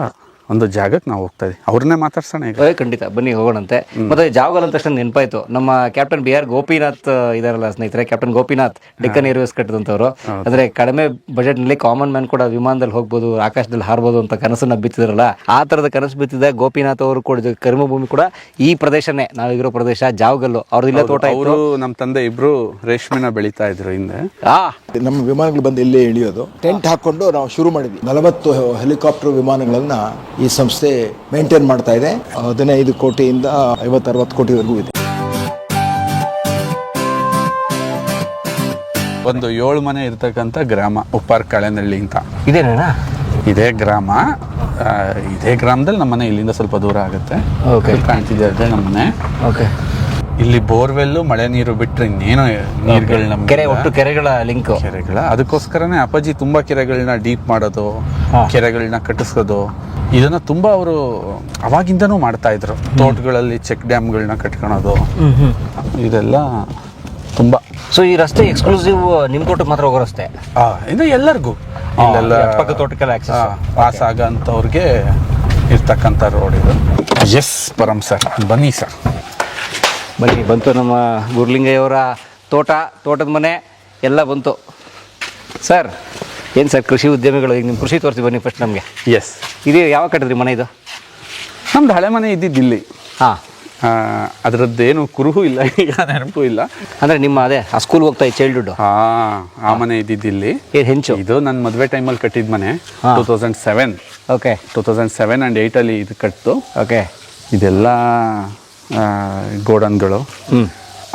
ಒಂದು ಜಾಗಕ್ಕೆ ನಾವು ಹೋಗ್ತಾ ಇದ್ದೀವಿ. ಅವ್ರನ್ನೇ ಮಾತಾಡ್ಸೋಣ ಈಗ. ಖಂಡಿತ ಬನ್ನಿ ಹೋಗೋಣಂತೆ. ಮತ್ತೆ ಜಾವಗಲ್ ಅಂತ ತಕ್ಷಣ ನೆನಪಾಯ್ತು, ನಮ್ಮ ಕ್ಯಾಪ್ಟನ್ BR ಗೋಪಿನಾಥ್ ಇದಾರಲ್ಲ ಸ್ನೇಹಿತರೆ, ಕ್ಯಾಪ್ಟನ್ ಗೋಪಿನಾಥ್ ಡೆಕ್ಕನ್ ಏರ್ವೇಸ್ ಕಟ್ಟಿದಂಥವ್ರು. ಅಂದ್ರೆ ಕಡಿಮೆ ಬಜೆಟ್ ನಲ್ಲಿ ಕಾಮನ್ ಮ್ಯಾನ್ ಕೂಡ ವಿಮಾನದಲ್ಲಿ ಹೋಗ್ಬೋದು, ಆಕಾಶದಲ್ಲಿ ಹಾರ್ಬೋದು ಅಂತ ಕನಸನ್ನ ಬಿತ್ತಿದ್ರಲ್ಲ, ಆ ತರದ ಕನಸು ಬಿತ್ತಿದ ಗೋಪಿನಾಥ್ ಅವರು ಕೂಡ ಕರ್ಮಭೂಮಿ ಕೂಡ ಈ ಪ್ರದೇಶನೇ, ನಾವಿರೋ ಪ್ರದೇಶ ಜಾವಗಲ್ಲು. ಅವ್ರದಿಲ್ಲ ತೋಟ. ಅವರು ನಮ್ಮ ತಂದೆ ಇಬ್ರು ರೇಷ್ಮೆನ ಬೆಳೀತಾ ಇದ್ರು ಹಿಂದೆ. ನಮ್ಮ ವಿಮಾನಗಳು ಬಂದು ಇಲ್ಲೇ ಇಳಿಯೋದು. ಟೆಂಟ್ ಹಾಕೊಂಡು ನಾವು ಶುರು ಮಾಡಿದ್ವಿ. 40 ಹೆಲಿಕಾಪ್ಟರ್ ವಿಮಾನಗಳನ್ನ ಈ ಸಂಸ್ಥೆ ಮೇಂಟೈನ್ ಮಾಡ್ತಾ ಇದೆ. 15 ಕೋಟಿಯಿಂದ 50-60 ಕೋಟಿವರೆಗೂ ಇದೆ. ಒಂದು 7 ಮನೆ ಇರ್ತಕ್ಕಂಥ ಗ್ರಾಮ ಉಪ್ಪಾರ್ ಕಾಳೆನಹಳ್ಳಿ ಅಂತ. ಇದೇನಾ? ಇದೇ ಗ್ರಾಮ. ಇದೇ ಗ್ರಾಮದಲ್ಲಿ ನಮ್ಮ ಮನೆ ಇಲ್ಲಿಂದ ಸ್ವಲ್ಪ ದೂರ ಆಗುತ್ತೆ. ಕಾಣ್ತಿದೆ ಅದೇ ನಮ್ಮ ಮನೆ. ಓಕೆ. ಇಲ್ಲಿ ಬೋರ್ವೆಲ್ಲು, ಮಳೆ ನೀರು ಬಿಟ್ಟರೆ ಇನ್ನೇನೋ ನೀರುಗಳು ನಮ್ಮ ಕೆರೆ, ಒಟ್ಟು ಕೆರೆಗಳ ಲಿಂಕ್. ಕೆರೆಗಳ ಅದಕ್ಕೋಸ್ಕರನೇ ಅಪ್ಪಾಜಿ ತುಂಬಾ ಕೆರೆಗಳನ್ನ ಡೀಪ್ ಮಾಡೋದು, ಕೆರೆಗಳನ್ನ ಕಟ್ಟಿಸೋದು, ಇದನ್ನ ತುಂಬಾ ಅವರು ಅವಾಗಿಂದನೂ ಮಾಡ್ತಾ ಇದ್ರು. ತೋಟಗಳಲ್ಲಿ ಚೆಕ್ ಡ್ಯಾಮ್ಗಳನ್ನ ಕಟ್ಕೊಳೋದು, ಇದೆಲ್ಲ ತುಂಬಾ. ಸೊ ಈ ರಸ್ತೆ ಎಕ್ಸ್ಕ್ಲೂಸಿವ್ ನಿಮ್ ತೋಟಕ್ಕೆ ಮಾತ್ರ ಹೋಗೋ ರಸ್ತೆ? ಇನ್ನು ಎಲ್ಲರಿಗೂ ಇಲ್ಲೆಲ್ಲ ಪಕ್ಕ ತೋಟಕ್ಕೆಲ್ಲ ಪಾಸ್ ಆಗಂತವ್ರಿಗೆ ಇರ್ತಕ್ಕಂಥ ರೋಡ್ ಇದು. ಎಸ್ ಪರಂ ಸರ್, ಬನ್ನಿ ಸರ್. ಬನ್ನಿ, ಬಂತು ನಮ್ಮ ಗುರ್ಲಿಂಗಯ್ಯವರ ತೋಟದ ಮನೆ ಎಲ್ಲ ಬಂತು. ಸರ್ ಏನು ಸರ್ ಕೃಷಿ ಉದ್ಯಮಿಗಳು, ಈಗ ನಿಮ್ಮ ಕೃಷಿ ತೋರಿಸಿ ಬನ್ನಿ ಫಸ್ಟ್ ನಮಗೆ. ಎಸ್. ಇದು ಯಾವಾಗ ಕಟ್ಟಿದ್ರಿ ಮನೆ ಇದು? ನಮ್ದು ಹಳೆ ಮನೆ ಇದ್ದಿದ್ದಿಲ್ಲಿ. ಹಾಂ. ಅದರದ್ದೇನು ಕುರುಹು ಇಲ್ಲ, ಈಗ ನೆನಪು ಇಲ್ಲ. ಅಂದರೆ ನಿಮ್ಮ ಅದೇ ಆ ಸ್ಕೂಲ್ಗೆ ಹೋಗ್ತಾ ಇದ್ದ ಚೈಲ್ಡ್ಹುಡ್? ಆ ಮನೆ ಇದ್ದಿದ್ದಿಲ್ಲಿ. ಏನು ಹೆಂಚು? ಇದು ನನ್ನ ಮದುವೆ ಟೈಮಲ್ಲಿ ಕಟ್ಟಿದ ಮನೆ. 2007. ಓಕೆ. 2007 and 2008 ಅಲ್ಲಿ ಇದು ಕಟ್ಟಿತು. ಓಕೆ. ಇದೆಲ್ಲ ಗೋಡನ್ಗಳು.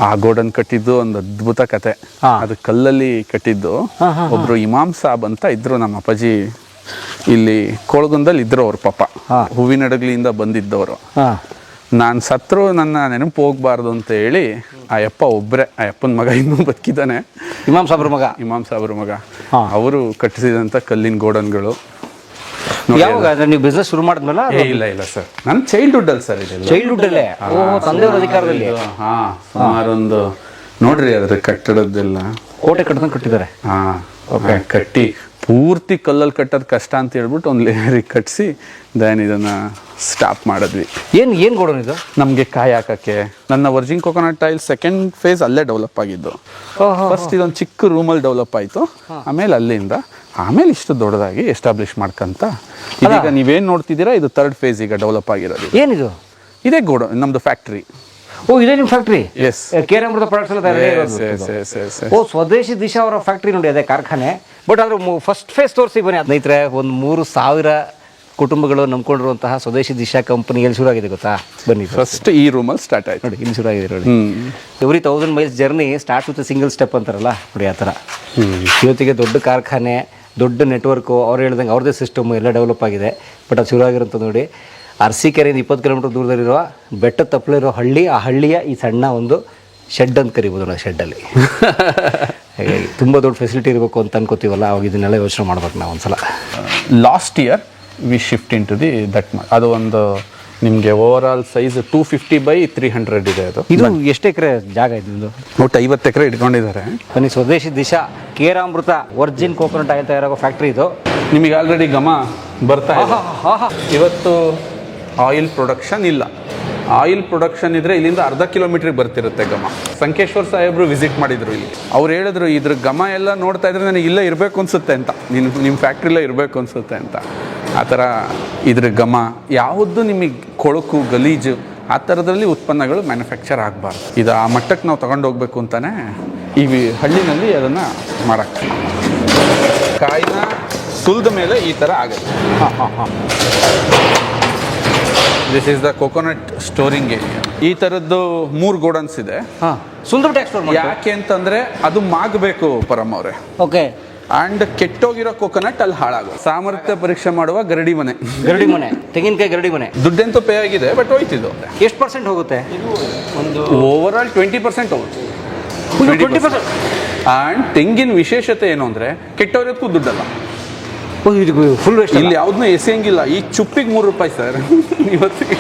ಆ ಗೋಡನ್ ಕಟ್ಟಿದ್ದು ಒಂದು ಅದ್ಭುತ ಕತೆ. ಅದು ಕಲ್ಲಲ್ಲಿ ಕಟ್ಟಿದ್ದು. ಒಬ್ರು ಇಮಾಮ್ ಸಾಬ್ ಅಂತ ಇದ್ರು ನಮ್ಮ ಅಪ್ಪಾಜಿ, ಇಲ್ಲಿ ಕೋಳಗುಂದಲ್ಲಿ ಇದ್ರು ಅವ್ರ ಪಾಪ. ಹೂವಿನಡಗಲಿಯಿಂದ ಬಂದಿದ್ದವರು. ನಾನು ಸತ್ರು ನನ್ನ ನೆನಪು ಹೋಗ್ಬಾರ್ದು ಅಂತ ಹೇಳಿ ಆ ಯಪ್ಪ ಒಬ್ಬರೇ, ಆ ಯಪ್ಪನ ಮಗ ಇನ್ನೂ ಬದುಕಿದ್ದಾನೆ, ಇಮಾಮ್ ಸಾಬ್ರ ಮಗ, ಅವರು ಕಟ್ಟಿಸಿದಂಥ ಕಲ್ಲಿನ ಗೋಡನ್ಗಳು. ಯಾವಾಗ ನೀವು ಬಿಸ್ನೆಸ್ ಶುರು ಮಾಡಿದ್ಮೇಲೆ? ಇಲ್ಲ ಸರ್, ನನ್ನ ಚೈಲ್ಡ್ಹುಡ್ ಅಲ್ಲಿ ಸರ್. ಇದೆಲ್ಲ ಚೈಲ್ಡ್ಹುಡ್ ಅಲ್ಲೇ ತಂದೆಯವರ ಅಧಿಕಾರದಲ್ಲಿ. ಸುಮಾರೊಂದು ನೋಡ್ರಿ ಅದ್ರ ಕಟ್ಟಡದ್ದೆಲ್ಲ ಕೋಟೆ ಕಟ್ಟದಂಗೆ ಕಟ್ಟಿದ್ದಾರೆ. ಕಟ್ಟಿ ಪೂರ್ತಿ ಕಲ್ಲಲ್ಲಿ ಕಟ್ಟೋದು ಕಷ್ಟ ಅಂತ ಹೇಳ್ಬಿಟ್ಟು ಒಂದು ಲೇಯರಿಗೆ ಕಟ್ಟಿಸಿ ದೆನ್ ಇದನ್ನ ಸ್ಟಾಪ್ ಮಾಡಿದ್ವಿ. ಏನು ಗೋಡನ್ ಇದು? ನಮಗೆ ಕಾಯಿ ಹಾಕಕ್ಕೆ. ನನ್ನ Virgin coconut oil second phase ಅಲ್ಲೇ ಡೆವಲಪ್ ಆಗಿದ್ದು. ಫಸ್ಟ್ ಇದೊಂದು ಚಿಕ್ಕ ರೂಮಲ್ಲಿ ಡೆವಲಪ್ ಆಯಿತು, ಆಮೇಲೆ ಅಲ್ಲಿಂದ ಆಮೇಲೆ ಇಷ್ಟು ದೊಡ್ಡದಾಗಿ ಎಸ್ಟಾಬ್ಲಿಷ್ ಮಾಡ್ಕಂತ ಇದೀಗ ನೀವೇನು ನೋಡ್ತಿದ್ದೀರಾ, ಇದು 3rd ಫೇಸ್ ಈಗ ಡೆವಲಪ್ ಆಗಿರೋದು. ಏನಿದು? ಇದೇ ನಮ್ಮದು ಫ್ಯಾಕ್ಟ್ರಿ. ಇದೇ ನಿಮ್ಮ ಫ್ಯಾಕ್ಟ್ರಿ? ಎಸ್. ಕೇರಾಮೃತ ಪ್ರಾಡಕ್ಟ್ಸ್ ಎಲ್ಲ. ಸ್ವದೇಶಿ ದಿಶಾ ಅವರ ಫ್ಯಾಕ್ಟ್ರಿ ನೋಡಿ, ಅದೇ ಕಾರ್ಖಾನೆ. ಬಟ್ ಅದ್ರ ಫಸ್ಟ್ ಫೇಸ್ ತೋರಿಸಿ ಬನ್ನಿ. ಸ್ನೇಹಿತರೆ, ಒಂದು 3,000 ಕುಟುಂಬಗಳು ನಂಬ್ಕೊಂಡಿರುವಂತಹ ಸ್ವದೇಶಿ ದಿಶಾ ಕಂಪನಿ ಎಲ್ಲಿ ಶುರು ಆಗಿದೆ ಗೊತ್ತಾ? ಬನ್ನಿ. ಫಸ್ಟ್ ಈ ರೂಮಲ್ಲಿ ಸ್ಟಾರ್ಟ್ ಆಯ್ತು ನೋಡಿ, ಇಲ್ಲಿ ಶುರು ಆಗಿದೆ ನೋಡಿ. Every 1000 miles journey start with single step ಅಂತಾರಲ್ಲ ನೋಡಿ, ಆ ಥರ. ಇವತ್ತಿಗೆ ದೊಡ್ಡ ಕಾರ್ಖಾನೆ, ದೊಡ್ಡ ನೆಟ್ವರ್ಕು, ಅವ್ರು ಹೇಳ್ದಂಗೆ ಅವ್ರದ್ದೇ ಸಿಸ್ಟಮ್ ಎಲ್ಲ ಡೆವಲಪ್ ಆಗಿದೆ. ಬಟ್ ಅದು ಶುರು ಆಗಿರೋಂಥ ನೋಡಿ, ಅರಸೀಕೆರೆಯಿಂದ 20 ಕಿಲೋಮೀಟರ್ ದೂರದಲ್ಲಿರುವ ಬೆಟ್ಟ ತಪ್ಪಲಿರೋ ಹಳ್ಳಿ, ಆ ಹಳ್ಳಿಯ ಈ ಸಣ್ಣ ಒಂದು ಶೆಡ್ ಅಂತ ಕರಿಬೋದು ನಾವು. ಶೆಡ್ಡಲ್ಲಿ ಹಾಗಾಗಿ ತುಂಬ ದೊಡ್ಡ ಫೆಸಿಲಿಟಿ ಇರಬೇಕು ಅಂತ ಅನ್ಕೋತೀವಲ್ಲ, ಅವಾಗ ಇದನ್ನೆಲ್ಲ ಯೋಚನೆ ಮಾಡ್ಬೇಕು ನಾವು ಒಂದ್ಸಲ. Last year we shift into the that. ಅದು ಒಂದು ನಿಮಗೆ ಓವರ್ ಆಲ್ ಸೈಜ್ 250 by 300 ಇದೆ. ಅದು ಇದು ಎಷ್ಟು ಎಕರೆ ಜಾಗ ಇದೆ ನಿಮ್ಮದು? ಒಟ್ಟು 50 ಎಕರೆ ಇಟ್ಕೊಂಡಿದ್ದಾರೆ. ಬನ್ನಿ, Swadeshi Disha Keramrutha virgin coconut oil ತಯಾರಾಗೋ ಫ್ಯಾಕ್ಟ್ರಿ ಇದು. ನಿಮಗೆ ಆಲ್ರೆಡಿ ಘಮ ಬರ್ತಾ ಇದೆ. ಇವತ್ತು ಆಯಿಲ್ ಪ್ರೊಡಕ್ಷನ್ ಇಲ್ಲ. ಆಯಿಲ್ ಪ್ರೊಡಕ್ಷನ್ ಇದ್ರೆ ಇಲ್ಲಿಂದ 1/2 ಕಿಲೋಮೀಟ್ರಿಗೆ ಬರ್ತಿರುತ್ತೆ ಘಮ. ಸಂಕೇಶ್ವರ್ ಸಾಹೇಬರು ವಿಸಿಟ್ ಮಾಡಿದ್ರು ಇಲ್ಲಿ. ಅವ್ರು ಹೇಳಿದ್ರು ಇದ್ರ ಘಮ ಎಲ್ಲ ನೋಡ್ತಾ ಇದ್ರೆ ನನಗೆ ಇಲ್ಲೇ ಇರಬೇಕು ಅನ್ಸುತ್ತೆ ಅಂತ, ನಿಮ್ಮ ಫ್ಯಾಕ್ಟ್ರಿಲೇ ಇರಬೇಕು ಅನ್ಸುತ್ತೆ ಅಂತ. ಆ ಥರ ಇದ್ರ ಘಮ ಯಾವುದು ನಿಮಗೆ ಕೊಳಕು ಗಲೀಜು ಆ ಥರದ್ರಲ್ಲಿ ಉತ್ಪನ್ನಗಳು ಮ್ಯಾನುಫ್ಯಾಕ್ಚರ್ ಆಗಬಾರ್ದು. ಇದು ಆ ಮಟ್ಟಕ್ಕೆ ನಾವು ತಗೊಂಡು ಹೋಗ್ಬೇಕು ಅಂತಾನೆ ಈ ಹಳ್ಳಿನಲ್ಲಿ ಅದನ್ನು ಮಾಡಕ್ಕೆ. ಕಾಯಿನ ಸುಲಿದ ಮೇಲೆ ಈ ಥರ ಆಗುತ್ತೆ. This is the coconut storing area. ಈ ಥರದ್ದು 3 ಗೋಡನ್ಸ್ ಇದೆ. ಸುಲಿದ್ಬಿಟ್ಟು ಯಾಕೆ ಅಂತಂದರೆ ಅದು ಮಾಗಬೇಕು ಪರಮ್ ಅವರೇ. ಓಕೆ. ಆ್ಯಂಡ್ ಕೆಟ್ಟೋಗಿರೋ ಕೋಕೋನಟ್ ಅಲ್ಲಿ ಹಾಳಾಗೋದು. ಸಾಮರ್ಥ್ಯ ಪರೀಕ್ಷೆ ಮಾಡುವ ಗರಡಿ ಮನೆ, ಗರಡಿ ಮನೆ, ತೆಂಗಿನಕಾಯಿ ಗರಡಿ ಮನೆ. ದುಡ್ಡೆಂತೂ ಪೇ ಆಗಿದೆ, ಬಟ್ ಹೋಯ್ತಿದ್ದು. ಎಷ್ಟು ಪರ್ಸೆಂಟ್ ಹೋಗುತ್ತೆ? ಓವರ್ ಆಲ್ 20% ಹೋಗುತ್ತೆ. 20%. ಆ್ಯಂಡ್ ತೆಂಗಿನ ವಿಶೇಷತೆ ಏನು ಅಂದರೆ ಕೆಟ್ಟೋರೋದಕ್ಕೂ ದುಡ್ಡಲ್ಲ. Full waste. ಇಲ್ಲಿ ಯಾವುದನ್ನೂ ಎಸೆಯಂಗಿಲ್ಲ. ಈ ಚುಪ್ಪಿಗೆ 3 ರೂಪಾಯಿ ಸರ್ ಇವತ್ತಿಗೆ.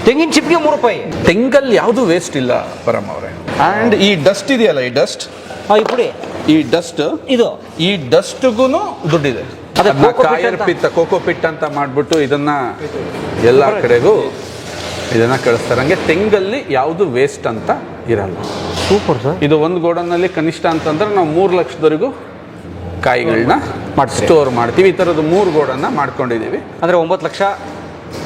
ತೆಂಗಿನ ಚಿಪ್ಪಿಗೆ 3 ರೂಪಾಯಿ. ತೆಂಗಲ್ಲಿ ಯಾವುದು ವೇಸ್ಟ್ ಇಲ್ಲ ಪರಮ್ ಅವರೇ. ಆ್ಯಂಡ್ ಈ ಡಸ್ಟ್ ಇದೆಯಲ್ಲ, ಈ ಡಸ್ಟ್, ಈ ಪುಡಿ, ಈ ಡಸ್ಟ್, ಇದು ಈ ಡಸ್ಟ್ಗೂ ದುಡ್ಡಿದೆ. ಅದೇ ಅದನ್ನ ಕೋಕೋ ಪಿಟ್ ಕಾಯರ್ ಅಂತ. ಪಿತ್ತ, ಕೋಕೋ ಪಿಟ್ ಅಂತ ಮಾಡಿಬಿಟ್ಟು ಇದನ್ನ ಎಲ್ಲ ಕಡೆಗೂ ಇದನ್ನ ಕಳಿಸ್ತಾರೆ. ಹಂಗೆ ತೆಂಗಲ್ಲಿ ಯಾವುದು ವೇಸ್ಟ್ ಅಂತ ಇರಲ್ಲ. Super sir. ಇದು ಒಂದು ಗೋಡನ್ನಲ್ಲಿ ಕನಿಷ್ಠ ಅಂತಂದ್ರೆ ನಾವು 3 ಲಕ್ಷದವರೆಗೂ ಕಾಯಿಗಳನ್ನ ಸ್ಟೋರ್ ಮಾಡ್ತೀವಿ. ಈ ಥರದ್ದು 3 ಗೋಡನ್ನ ಮಾಡ್ಕೊಂಡಿದ್ದೀವಿ. ಅಂದರೆ 9 ಲಕ್ಷ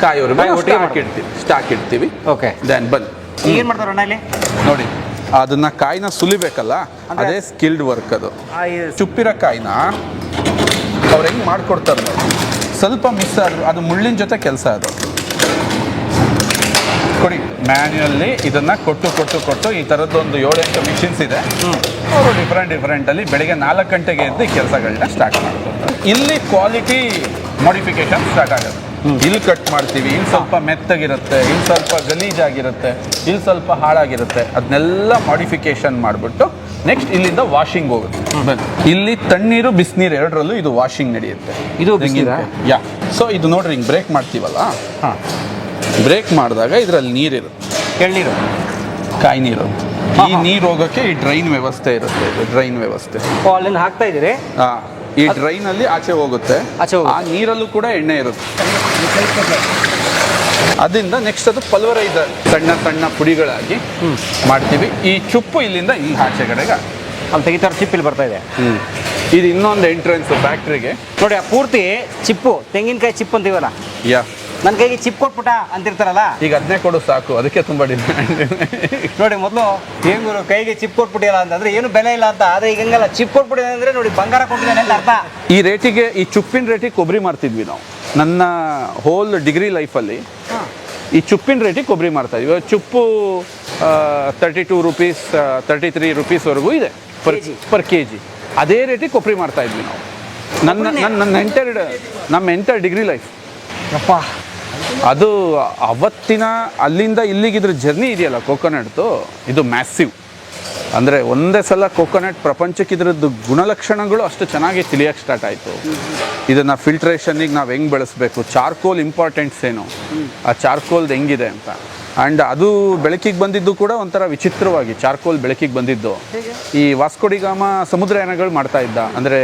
ಕಾಯಿವರೆಗೂ ಒಟ್ಟಿಗೆ ಸ್ಟಾಕ್ ಇಡ್ತೀವಿ. ಓಕೆ. ದೆನ್ ಬನ್ನಿ, ಏನು ಮಾಡ್ತಾರೆ ಅಣ್ಣ ಇಲ್ಲಿ ನೋಡಿ, ಅದನ್ನ ಕಾಯಿನ ಸುಲಿಬೇಕಲ್ಲ, ಅದೇ ಸ್ಕಿಲ್ಡ್ ವರ್ಕ್. ಅದು ಚುಪ್ಪಿರೋ ಕಾಯಿನ ಅವ್ರು ಹೆಂಗೆ ಮಾಡ್ಕೊಡ್ತಾರೆ ನೋಡಿ. ಸ್ವಲ್ಪ ಮಿಸ್ ಆದ್ರು ಅದು ಮುಳ್ಳಿನ ಜೊತೆ ಕೆಲಸ. ಅದು ಕೊಡಿ, ಮ್ಯಾನ್ಯುಯಲ್ಲಿ ಇದನ್ನ ಕೊಟ್ಟು ಈ ಥರದ್ದೊಂದು 7-8 ಮಿಷಿನ್ಸ್ ಇದೆ. ಅವರು ಡಿಫ್ರೆಂಟಲ್ಲಿ ಬೆಳಿಗ್ಗೆ 4 ಗಂಟೆಗೆ ಎದ್ದು ಈ ಕೆಲಸಗಳನ್ನ ಸ್ಟಾರ್ಟ್ ಮಾಡ್ತಾರೆ. ಇಲ್ಲಿ ಕ್ವಾಲಿಟಿ ಮಾಡಿಫಿಕೇಶನ್ ಸ್ಟಾರ್ಟ್ ಆಗುತ್ತೆ. ಇಲ್ಲಿ ಕಟ್ ಮಾಡ್ತೀವಿ, ಇಲ್ಲಿ ಸ್ವಲ್ಪ ಮೆತ್ತಗಿರುತ್ತೆ, ಇಲ್ಲಿ ಸ್ವಲ್ಪ ಗಲೀಜಾಗಿರುತ್ತೆ, ಇಲ್ಲಿ ಸ್ವಲ್ಪ ಹಾಳಾಗಿರುತ್ತೆ. ಅದನ್ನೆಲ್ಲ ಮಾಡಿಫಿಕೇಶನ್ ಮಾಡಿಬಿಟ್ಟು ನೆಕ್ಸ್ಟ್ ಇಲ್ಲಿಂದ ವಾಷಿಂಗ್ ಹೋಗುತ್ತೆ. ಇಲ್ಲಿ ತಣ್ಣೀರು ಬಿಸಿನೀರು ಎರಡರಲ್ಲೂ ಇದು ವಾಷಿಂಗ್ ನಡೆಯುತ್ತೆ. ಇದು ಬಿಸಿನೀರಾ? ಯಾ. ಸೊ ಇದು ನೋಡ್ರಿ, ಹಿಂಗೆ ಬ್ರೇಕ್ ಮಾಡ್ತೀವಲ್ಲ, ಬ್ರೇಕ್ ಮಾಡಿದಾಗ ಇದರಲ್ಲಿ ನೀರಿರುತ್ತೆ, ಎಳ್ನೀರು, ಕಾಯಿ ನೀರು. ಈ ನೀರು ಹೋಗೋಕ್ಕೆ ಈ ಡ್ರೈನ್ ವ್ಯವಸ್ಥೆ ಇರುತ್ತೆ. ಇದು ಡ್ರೈನ್ ವ್ಯವಸ್ಥೆ. ಅಲ್ಲಿಂದ ಹಾಕ್ತಾ ಇದ್ದೀರಿ. ಈ ಡ್ರೈನಲ್ಲಿ ಆಚೆ ಹೋಗುತ್ತೆ. ಆ ನೀರಲ್ಲೂ ಕೂಡ ಎಣ್ಣೆ ಇರುತ್ತೆ. ಅದರಿಂದ ನೆಕ್ಸ್ಟ್ ಅದು ಪಲ್ವರೈಸ್ ಸಣ್ಣ ಸಣ್ಣ ಪುಡಿಗಳಾಗಿ ಮಾಡ್ತೀವಿ. ಈ ಚುಪ್ಪು ಇಲ್ಲಿಂದ ಈ ಆಚೆ ಕಡೆಗೆ ಅಲ್ಲಿ ತೆಗಿತಾರೆ. ಚಿಪ್ ಇಲ್ಲಿ ಬರ್ತಾ ಇದೆ. ಇದು ಇನ್ನೊಂದು ಎಂಟ್ರೆನ್ಸ್ ಫ್ಯಾಕ್ಟ್ರಿಗೆ. ನೋಡಿ, ಆ ಪೂರ್ತಿ ಚಿಪ್ಪು, ತೆಂಗಿನಕಾಯಿ ಚಿಪ್ ಅಂತೀವಲ್ಲ, ಯಾ, ನನ್ನ ಕೈಗೆ ಚಿಪ್ ಕೊಟ್ಬಿಟ್ಟ ಅಂತಿರ್ತಾರಲ್ಲ, ಈಗ ಅದನ್ನೇ ಕೊಡು ಸಾಕು. ಅದಕ್ಕೆ ತುಂಬ ಡಿಮ್ಯಾಂಡ್. ನೋಡಿ, ಮೊದಲು ಹೆಂಗೂರು ಕೈಗೆ ಚಿಪ್ ಕೊಟ್ಬಿಟ್ಟಿಲ್ಲ ಅಂತಂದ್ರೆ ಏನು ಬೆಲೆ ಇಲ್ಲ ಅಂತ. ಆದರೆ ಈಗ ಹಂಗಲ್ಲ, ಚಿಪ್ ಕೊಟ್ಬಿಟ್ಟಿದೆ ಅಂದರೆ ನೋಡಿ ಬಂಗಾರ ಕೊಟ್ಟಿದ್ದಾನೆ ಅಂತ ಅರ್ಥ. ಈ ರೇಟಿಗೆ, ಈ ಚುಪ್ಪಿನ ರೇಟಿಗೆ ಕೊಬ್ಬರಿ ಮಾರ್ತಿದ್ವಿ ನಾವು. ನನ್ನ ಹೋಲ್ ಡಿಗ್ರಿ ಲೈಫಲ್ಲಿ ಈ ಚುಪ್ಪಿನ ರೇಟಿಗೆ ಕೊಬ್ಬರಿ ಮಾರ್ತಾ ಇದ್ವಿ. ಚುಪ್ಪು 32 ರೂಪೀಸ್ 33 ರೂಪೀಸ್ವರೆಗೂ ಇದೆ ಪರ್ ಕೆ ಜಿ. ಅದೇ ರೇಟಿಗೆ ಕೊಬ್ಬರಿ ಮಾರ್ತಾ ಇದ್ವಿ ನಾವು. ನಮ್ಮ ಎಂಟರ್ ಡಿಗ್ರಿ ಲೈಫ್. ಅಪ್ಪ, ಅದು ಅವತ್ತಿನ ಅಲ್ಲಿಂದ ಇಲ್ಲಿಗಿದ್ರ ಜರ್ನಿ ಇದೆಯಲ್ಲ ಕೋಕೋನಟ್ದು, ಇದು ಮ್ಯಾಸಿವ್. ಅಂದರೆ ಒಂದೇ ಸಲ ಕೋಕೋನಟ್ ಪ್ರಪಂಚಕ್ಕೆ ಇದರದ್ದು ಗುಣಲಕ್ಷಣಗಳು ಅಷ್ಟು ಚೆನ್ನಾಗಿ ತಿಳಿಯೋಕ್ಕೆ ಸ್ಟಾರ್ಟ್ ಆಯಿತು. ಇದನ್ನು ಫಿಲ್ಟ್ರೇಷನ್ನಿಗೆ ನಾವು ಹೆಂಗೆ ಬಳಸಬೇಕು, ಚಾರ್ಕೋಲ್ ಇಂಪಾರ್ಟೆಂಟ್ಸ್ ಏನು, ಆ ಚಾರ್ಕೋಲ್ದು ಹೆಂಗಿದೆ ಅಂತ. ಆ್ಯಂಡ್ ಅದು ಬೆಳಕಿಗೆ ಬಂದಿದ್ದು ಕೂಡ ಒಂಥರ ವಿಚಿತ್ರವಾಗಿ ಚಾರ್ಕೋಲ್ ಬೆಳಕಿಗೆ ಬಂದಿದ್ದು ಈ ವಾಸ್ಕೋಡಿಗಾಮ ಸಮುದ್ರಯಾನಗಳು ಮಾಡ್ತಾ ಇದ್ದ. ಅಂದರೆ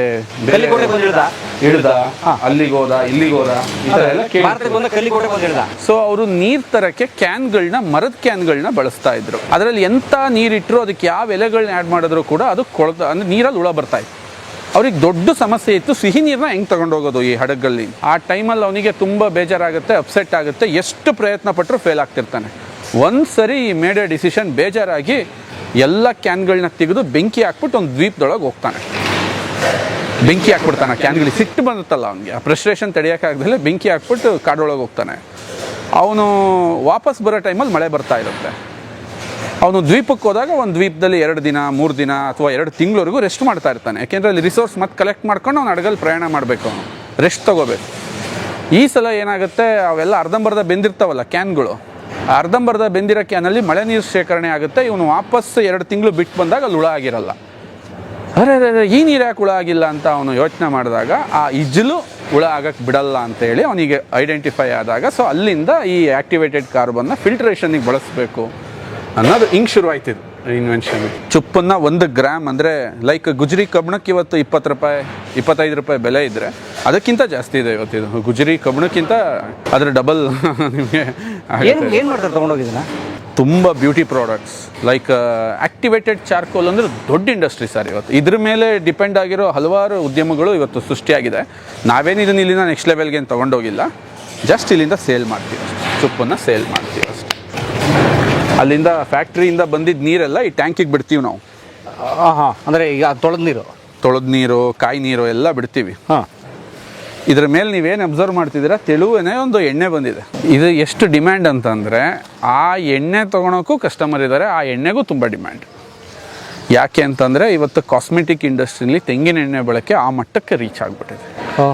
ಇಳ್ದ, ಅಲ್ಲಿಗೆ ಹೋದ, ಇಲ್ಲಿಗೆ ಹೋದ, ಈ ಥರ ಎಲ್ಲ. ಸೊ ಅವರು ನೀರು ತರಕ್ಕೆ ಕ್ಯಾನ್ಗಳನ್ನ, ಮರದ ಕ್ಯಾನ್ಗಳನ್ನ ಬಳಸ್ತಾ ಇದ್ರು. ಅದರಲ್ಲಿ ಎಂಥ ನೀರಿಟ್ಟರು ಅದಕ್ಕೆ ಯಾವ ಎಲೆಗಳನ್ನ ಆ್ಯಡ್ ಮಾಡಿದ್ರು ಕೂಡ ಅದು ಅಂದರೆ ನೀರಲ್ಲಿ ಹುಳ ಬರ್ತಾ ಇತ್ತು. ಅವ್ರಿಗೆ ದೊಡ್ಡ ಸಮಸ್ಯೆ ಇತ್ತು, ಸಿಹಿ ನೀರನ್ನ ಹೆಂಗೆ ತಗೊಂಡೋಗೋದು ಈ ಹಡಗಲ್ಲಿ. ಆ ಟೈಮಲ್ಲಿ ಅವನಿಗೆ ತುಂಬ ಬೇಜಾರಾಗುತ್ತೆ, ಅಪ್ಸೆಟ್ ಆಗುತ್ತೆ. ಎಷ್ಟು ಪ್ರಯತ್ನ ಪಟ್ಟರು ಫೇಲ್ ಆಗ್ತಿರ್ತಾನೆ. ಒಂದು ಸರಿ ಈ ಮೇಡ್ ಎ ಡಿಸಿಷನ್, ಬೇಜಾರಾಗಿ ಎಲ್ಲ ಕ್ಯಾನ್ಗಳನ್ನ ತೆಗೆದು ಬೆಂಕಿ ಹಾಕ್ಬಿಟ್ಟು ಒಂದು ದ್ವೀಪದೊಳಗೆ ಹೋಗ್ತಾನೆ. ಬೆಂಕಿ ಹಾಕ್ಬಿಡ್ತಾನೆ ಕ್ಯಾನ್ಗಳಿಗೆ. ಸಿಟ್ಟು ಬಂದುತ್ತಲ್ಲ ಅವನಿಗೆ, ಆ ಫ್ರಸ್ಟ್ರೇಷನ್ ತಡೆಯೋಕ್ಕಾಗ್ದಲೇ ಬೆಂಕಿ ಹಾಕ್ಬಿಟ್ಟು ಕಾಡೊಳಗೆ ಹೋಗ್ತಾನೆ. ಅವನು ವಾಪಸ್ ಬರೋ ಟೈಮಲ್ಲಿ ಮಳೆ ಬರ್ತಾ ಇರುತ್ತೆ. ಅವನು ದ್ವೀಪಕ್ಕೆ ಹೋದಾಗ ಒಂದು ದ್ವೀಪದಲ್ಲಿ 2 ದಿನ 3 ದಿನ ಅಥವಾ 2 ತಿಂಗಳವರೆಗೂ ರೆಸ್ಟ್ ಮಾಡ್ತಾ ಇರ್ತಾನೆ. ಯಾಕೆಂದರೆ ಅಲ್ಲಿ ರಿಸೋರ್ಸ್ ಮತ್ತೆ ಕಲೆಕ್ಟ್ ಮಾಡ್ಕೊಂಡು ಅವ್ನು ಹಡಗಲ್ಲಿ ಪ್ರಯಾಣ ಮಾಡಬೇಕು, ಅವನು ರೆಸ್ಟ್ ತೊಗೋಬೇಕು. ಈ ಸಲ ಏನಾಗುತ್ತೆ, ಅವೆಲ್ಲ ಅರ್ಧಂಬರ್ಧ ಬೆಂದಿರ್ತಾವಲ್ಲ ಕ್ಯಾನ್ಗಳು, ಅರ್ಧಂಬರ್ಧ ಬೆಂದಿರೋ ಕ್ಯಾನಲ್ಲಿ ಮಳೆ ನೀರು ಶೇಖರಣೆ ಆಗುತ್ತೆ. ಇವನು ವಾಪಸ್ 2 ತಿಂಗಳು ಬಿಟ್ಟು ಬಂದಾಗ ಅಲ್ಲಿ ಹುಳ ಆಗಿರಲ್ಲ. ಅರೆ ಈ ನೀರು ಯಾಕೆ ಹುಳ ಆಗಿಲ್ಲ ಅಂತ ಅವನು ಯೋಚನೆ ಮಾಡಿದಾಗ ಆ ಇಜ್ಜಲು ಹುಳ ಆಗಕ್ಕೆ ಬಿಡಲ್ಲ ಅಂತೇಳಿ ಅವನಿಗೆ ಐಡೆಂಟಿಫೈ ಆದಾಗ, ಸೊ ಅಲ್ಲಿಂದ ಈ ಆ್ಯಕ್ಟಿವೇಟೆಡ್ ಕಾರ್ಬನ್ನ ಫಿಲ್ಟ್ರೇಷನ್ನಿಗೆ ಬಳಸಬೇಕು ಅನ್ನೋದು ಹಿಂಗೆ ಶುರುವಾಯ್ತಿದ್ದು ಇನ್ವೆನ್ಷನ್. ಚುಪ್ಪನ್ನು 1 ಗ್ರಾಮ್ ಅಂದರೆ ಲೈಕ್ ಗುಜರಿ ಕಬ್ಬಣಕ್ಕೆ ಇವತ್ತು 20 ರೂಪಾಯಿ 25 ರೂಪಾಯಿ ಬೆಲೆ ಇದ್ದರೆ ಅದಕ್ಕಿಂತ ಜಾಸ್ತಿ ಇದೆ ಇವತ್ತಿದು. ಗುಜರಿ ಕಬ್ಬಣಕ್ಕಿಂತ ಅದರ ಡಬಲ್ ನಿಮಗೆ. ಏನು ಮಾಡ್ತಾರೆ ತೊಗೊಂಡೋಗಿದ್ದೀನ? ತುಂಬ beauty products like activated charcoal ಅಂದರೆ ದೊಡ್ಡ ಇಂಡಸ್ಟ್ರಿ ಸರ್ ಇವತ್ತು. ಇದ್ರ ಮೇಲೆ ಡಿಪೆಂಡ್ ಆಗಿರೋ ಹಲವಾರು ಉದ್ಯಮಗಳು ಇವತ್ತು ಸೃಷ್ಟಿಯಾಗಿದೆ. ನಾವೇನು ಇದನ್ನು ಇಲ್ಲಿಂದ ನೆಕ್ಸ್ಟ್ ಲೆವೆಲ್ಗೆ ಏನು ತೊಗೊಂಡೋಗಿಲ್ಲ, ಜಸ್ಟ್ ಇಲ್ಲಿಂದ ಸೇಲ್ ಮಾಡ್ತೀವಿ ಅಷ್ಟೇ, ಚುಪ್ಪನ್ನು ಸೇಲ್ ಮಾಡ್ತೀವಿ ಅಷ್ಟೇ. ಅಲ್ಲಿಂದ ಫ್ಯಾಕ್ಟ್ರಿಯಿಂದ ಬಂದಿದ್ದ ನೀರೆಲ್ಲ ಈ ಟ್ಯಾಂಕಿಗೆ ಬಿಡ್ತೀವಿ ನಾವು. ಅಂದರೆ ಈಗ ತೊಳೆದ ನೀರು ಕಾಯಿ ನೀರು ಎಲ್ಲ ಬಿಡ್ತೀವಿ. ಇದ್ರ ಮೇಲೆ ನೀವೇನು ಅಬ್ಸರ್ವ್ ಮಾಡ್ತಿದ್ದೀರಾ, ತೆಳುವೇ ಒಂದು ಎಣ್ಣೆ ಬಂದಿದೆ. ಇದು ಎಷ್ಟು ಡಿಮ್ಯಾಂಡ್ ಅಂತಂದರೆ ಆ ಎಣ್ಣೆ ತೊಗೊಳೋಕ್ಕೂ ಕಸ್ಟಮರ್ ಇದ್ದಾರೆ, ಆ ಎಣ್ಣೆಗೂ ತುಂಬ ಡಿಮ್ಯಾಂಡ್. ಯಾಕೆ ಅಂತಂದರೆ ಇವತ್ತು ಕಾಸ್ಮೆಟಿಕ್ ಇಂಡಸ್ಟ್ರಿಲಿ ತೆಂಗಿನ ಎಣ್ಣೆ ಬಳಕೆ ಆ ಮಟ್ಟಕ್ಕೆ ರೀಚ್ ಆಗಿಬಿಟ್ಟಿದೆ.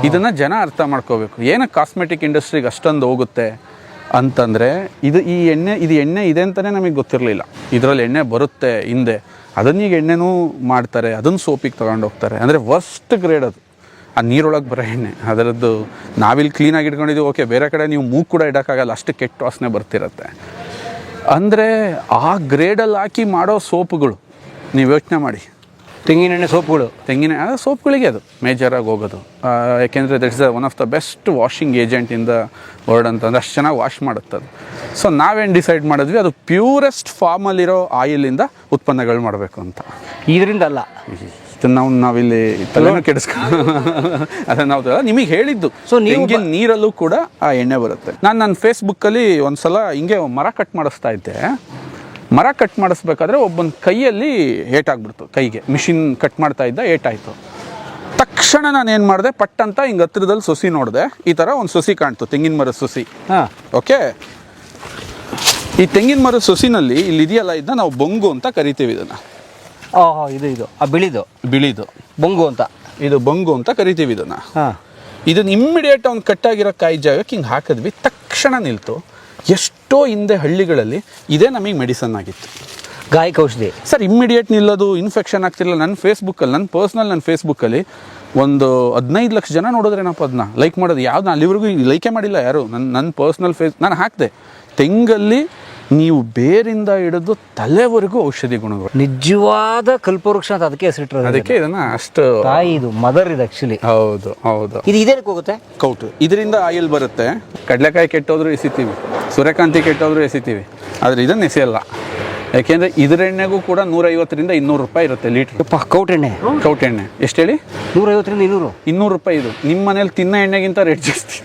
ಇದನ್ನು ಜನ ಅರ್ಥ ಮಾಡ್ಕೋಬೇಕು. ಏನಕ್ಕೆ ಕಾಸ್ಮೆಟಿಕ್ ಇಂಡಸ್ಟ್ರಿಗೆ ಅಷ್ಟೊಂದು ಹೋಗುತ್ತೆ ಅಂತಂದರೆ ಇದು ಎಣ್ಣೆ ಇದೆ ಅಂತಲೇ ನಮಗೆ ಗೊತ್ತಿರಲಿಲ್ಲ. ಇದರಲ್ಲಿ ಎಣ್ಣೆ ಬರುತ್ತೆ ಹಿಂದೆ, ಅದನ್ನೀಗ ಎಣ್ಣೆನೂ ಮಾಡ್ತಾರೆ, ಅದನ್ನು ಸೋಪಿಗೆ ತೊಗೊಂಡು ಹೋಗ್ತಾರೆ. ಅಂದರೆ ವರ್ಸ್ಟ್ ಗ್ರೇಡ್ ಅದು. ಆ ನೀರೊಳಗೆ ಬರೋ ಎಣ್ಣೆ ಅದರದ್ದು ನಾವಿಲ್ಲಿ ಕ್ಲೀನಾಗಿ ಇಟ್ಕೊಂಡಿದ್ದೀವಿ, ಓಕೆ, ಬೇರೆ ಕಡೆ ನೀವು ಮೂಗು ಕೂಡ ಇಡೋಕ್ಕಾಗಲ್ಲ, ಅಷ್ಟು ಕೆಟ್ಟ ವಾಸನೆ ಬರ್ತಿರತ್ತೆ. ಅಂದರೆ ಆ ಗ್ರೇಡಲ್ಲಿ ಹಾಕಿ ಮಾಡೋ ಸೋಪುಗಳು ನೀವು ಯೋಚನೆ ಮಾಡಿ. ತೆಂಗಿನೆಣ್ಣೆ ಸೋಪುಗಳು, ಸೋಪ್ಗಳಿಗೆ ಅದು ಮೇಜರಾಗಿ ಹೋಗೋದು. ಯಾಕೆಂದರೆ that is one of the best washing agent in the world ಅಂತಂದ್ರೆ ಅಷ್ಟು ಚೆನ್ನಾಗಿ ವಾಶ್ ಮಾಡುತ್ತೆ ಅದು. ಸೊ ನಾವೇನು ಡಿಸೈಡ್ ಮಾಡಿದ್ವಿ, ಅದು ಪ್ಯೂರೆಸ್ಟ್ ಫಾರ್ಮಲ್ಲಿರೋ ಆಯಿಲಿಂದ ಉತ್ಪನ್ನಗಳು ಮಾಡಬೇಕು ಅಂತ. ಇದರಿಂದ ಅಲ್ಲ, ನಾವಿಲ್ಲಿ ತಲೆನೂ ಕೆಡಿಸ್ಕೊಂಡು ಅದನ್ನು ನಾವು ನಿಮಗೆ ಹೇಳಿದ್ದು. ಸೊ ತೆಂಗಿನ ನೀರಲ್ಲೂ ಕೂಡ ಆ ಎಣ್ಣೆ ಬರುತ್ತೆ. ನನ್ನ ಫೇಸ್ಬುಕ್ಕಲ್ಲಿ ಒಂದು ಸಲ ಹಿಂಗೆ ಮರ ಕಟ್ ಮಾಡಿಸ್ತಾ ಇದ್ದೆ. ಮರ ಕಟ್ ಮಾಡಿಸ್ಬೇಕಾದ್ರೆ ಒಬ್ಬನ ಕೈಯಲ್ಲಿ ಏಟಾಗ್ಬಿಡ್ತು, ಕೈಗೆ ಮಿಷಿನ್ ಕಟ್ ಮಾಡ್ತಾ ಇದ್ದ, ಏಟಾಯಿತು. ತಕ್ಷಣ ನಾನು ಏನು ಮಾಡಿದೆ, ಪಟ್ಟಂತ ಹಿಂಗೆ ಹತ್ತಿರದಲ್ಲಿ ಸೊಸಿ ನೋಡಿದೆ. ಈ ಥರ ಒಂದು ಸೊಸಿ ಕಾಣ್ತು, ತೆಂಗಿನ ಮರದ ಸೊಸಿ. ಓಕೆ, ಈ ತೆಂಗಿನ ಮರದ ಸೊಸಿನಲ್ಲಿ ಇಲ್ಲಿ ಇದೆಯಲ್ಲ, ಇದನ್ನ ನಾವು ಬೊಂಗು ಅಂತ ಕರಿತೀವಿ. ಇದನ್ನು ಇದು ಬಿಳಿದು ಬೊಂಗು ಅಂತ, ಇದು ಬೊಂಗು ಅಂತ ಕರಿತೀವಿ ಇದನ್ನು. ಇದನ್ನು ಇಮ್ಮಿಡಿಯೇಟ್ ಅವ್ನು ಕಟ್ಟಾಗಿರೋ ಕಾಯಿ ಜಾಗಕ್ಕೆ ಹಿಂಗೆ ಹಾಕಿದ್ವಿ, ತಕ್ಷಣ ನಿಲ್ತು. ಎಷ್ಟೋ ಹಿಂದೆ ಹಳ್ಳಿಗಳಲ್ಲಿ ಇದೇ ನಮಗೆ ಮೆಡಿಸನ್ ಆಗಿತ್ತು, ಗಾಯಕ ಔಷಧಿ. ಸರ್ ಇಮ್ಮಿಡಿಯೇಟ್ ನಿಲ್ಲೋದು, ಇನ್ಫೆಕ್ಷನ್ ಆಗ್ತಿರಲಿಲ್ಲ. ನನ್ನ ಫೇಸ್ಬುಕ್ಕಲ್ಲಿ ಒಂದು 15 ಲಕ್ಷ ಜನ ನೋಡಿದ್ರೇನಪ್ಪ, ಅದನ್ನ ಲೈಕ್ ಮಾಡೋದು ಯಾವ್ದು ಅಲ್ಲಿವರೆಗೂ ಲೈಕೇ ಮಾಡಿಲ್ಲ ಯಾರು. ನನ್ನ ಪರ್ಸ್ನಲ್ ನಾನು ಹಾಕಿದೆ. ತೆಂಗಲ್ಲಿ ನೀವು ಬೇರಿಂದ ಹಿಡಿದು ತಲೆವರೆಗೂ ಔಷಧಿ ಗುಣಗಳು. ನಿಜವಾದ ಕಲ್ಪವೃಕ್ಷ ಅಂತ ಅದಕ್ಕೆ ಹೆಸರಿಟ್ಟಿರೋದು. ಅದಕ್ಕೆ ಇದನ್ನ ಅಷ್ಟು ತಾಯಿ, ಇದು ಮದರ್ ಇದು ಆಕ್ಚುಲಿ. ಹೌದು. ಇದು ಇದೇನಕ್ಕೆ ಹೋಗುತ್ತೆ? ಕೌಟು. ಇದರಿಂದ ಆಯಿಲ್ ಬರುತ್ತೆ. ಕಡಲೆಕಾಯಿ ಕೆಟ್ಟೋದ್ರು ಎಸಿತೀವಿ, ಸೂರ್ಯಕಾಂತಿ ಕೆಟ್ಟೋದ್ರು ಎಸಿತೀವಿ, ಆದರೆ ಇದನ್ನು ಎಸೆಯಲ್ಲ. ಯಾಕೆಂದರೆ ಇದರ ಎಣ್ಣೆಗೂ ಕೂಡ 150ರಿಂದ 200 ರೂಪಾಯಿ ಇರುತ್ತೆ ಲೀಟ್ರ್. ಕೌಟೆಣ್ಣೆ ಎಷ್ಟು ಹೇಳಿ? 150ರಿಂದ 200 ರೂಪಾಯಿ. ಇದು ನಿಮ್ಮ ಮನೇಲಿ ತಿನ್ನೋ ಎಣ್ಣೆಗಿಂತ ರೇಟ್ ಜಾಸ್ತಿ.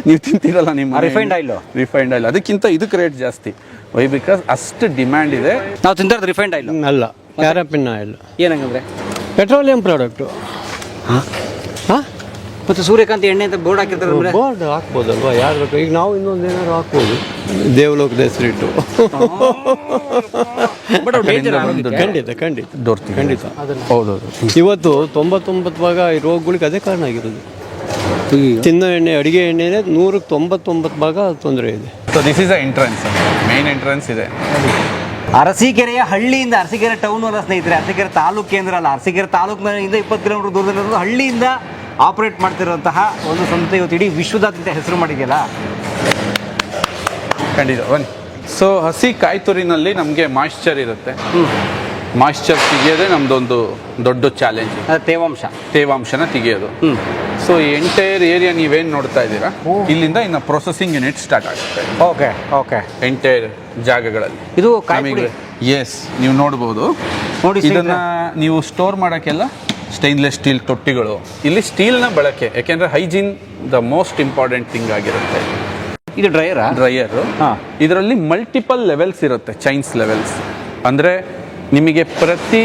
ನೀವು ತಿಂತೀರಲ್ಲ ನಿಮ್ಮ ರಿಫೈಂಡ್ ಆಯಿಲ್, ಅದಕ್ಕಿಂತ ಇದಕ್ಕೆ ರೇಟ್ ಜಾಸ್ತಿ. ವೈ? ಬಿಕಾಸ್ ಅಷ್ಟು ಡಿಮ್ಯಾಂಡ್ ಇದೆ. ನಾವು ತಿಂತಾರದು ರಿಫೈಂಡ್ ಆಯಿಲ್ ಅಲ್ಲ, ಪ್ಯಾರಾಫಿನ್ ಆಯಿಲ್. ಏನಂಗಂದ್ರೆ ಪೆಟ್ರೋಲಿಯಂ ಪ್ರಾಡಕ್ಟು. ಮತ್ತು ಸೂರ್ಯಕಾಂತಿ ಎಣ್ಣೆ ಅಂತ ಬೋರ್ಡ್ ಹಾಕಿರ್ತಾರೆ. ಬೋರ್ಡ್ ಹಾಕ್ಬೋದಲ್ವಾ, ಯಾರು ಬೇಕು. ಈಗ ನಾವು ಇನ್ನೊಂದು ಏನಾದ್ರು ಹಾಕ್ಬೋದು, ದೇವಲೋಕದ ಹೆಸರಿಟ್ಟು. ಖಂಡಿತ. ಹೌದೌದು. ಇವತ್ತು 99 ಭಾಗ ಈ ರೋಗಗಳಿಗೆ ಅದೇ ಕಾರಣ ಆಗಿರೋದು. ತಿನ್ನೋ ಎಣ್ಣೆ, ಅಡಿಗೆ ಎಣ್ಣೆನೇ 199 ಭಾಗ ತೊಂದರೆ ಇದೆ. So this is a entrance, main entrance ಇದೆ. ಅರಸೀಕೆರೆಯ ಹಳ್ಳಿಯಿಂದ, ಅರಸೀಕೆರೆ ಟೌನ್ ಅಲ್ಲ ಸ್ನೇಹಿತರೆ, ಅರಸೀಕೆರೆ ತಾಲೂಕು ಕೇಂದ್ರ ಅಲ್ಲ, ಅರಸೀಕೆರೆ ತಾಲೂಕಿನಿಂದ 20 ಕಿಲೋಮೀಟರ್ ದೂರದಲ್ಲಿರೋದು, ಹಳ್ಳಿಯಿಂದ ಆಪರೇಟ್ ಮಾಡ್ತಿರುವಂತಹ ಒಂದು ಸಂಸ್ಥೆ ಇವತ್ತು ಇಡೀ ವಿಶ್ವದಾದ್ಯಂತ ಹೆಸರು ಮಾಡಿದೆಯಲ್ಲ. ಖಂಡಿತ ಬನ್ನಿ. ಸೊ ಹಸಿ ಕಾಯಿ ತುರಿನಲ್ಲಿ ನಮಗೆ ಮಾಯಿಶ್ಚರ್ ಇರುತ್ತೆ. ಮಾಯಿಶ್ಚರ್ ತೆಗಿಯೋದೇ ನಮ್ದೊಂದು ದೊಡ್ಡ ಚಾಲೆಂಜ್. ತೇವಾಂಶನ ತೆಗಿಯೋದು. ಸೊ ಈ ಎಂಟೈರ್ ಏರಿಯಾ ನೀವೇನು ನೋಡ್ತಾ ಇದ್ದೀರಾ, ಇಲ್ಲಿಂದ ಇನ್ನು ಪ್ರೊಸೆಸಿಂಗ್ ಯೂನಿಟ್ ಸ್ಟಾರ್ಟ್ ಆಗುತ್ತೆ. ಓಕೆ. ಎಂಟೈರ್ ಜಾಗಗಳಲ್ಲಿ ಇದು ಎಸ್ ನೀವು ನೋಡ್ಬೋದು. ಇದನ್ನ ನೀವು ಸ್ಟೋರ್ ಮಾಡೋಕ್ಕೆಲ್ಲ ಸ್ಟೈನ್ಲೆಸ್ ಸ್ಟೀಲ್ ತೊಟ್ಟಿಗಳು. ಇಲ್ಲಿ ಸ್ಟೀಲ್ನ ಬಳಕೆ, ಯಾಕೆಂದರೆ hygiene the most important thing ಆಗಿರುತ್ತೆ. ಇದು ಡ್ರೈಯರು. ಇದರಲ್ಲಿ ಮಲ್ಟಿಪಲ್ ಲೆವೆಲ್ಸ್ ಇರುತ್ತೆ, ಚೈನ್ಸ್ ಲೆವೆಲ್ಸ್. ಅಂದರೆ ನಿಮಗೆ ಪ್ರತಿ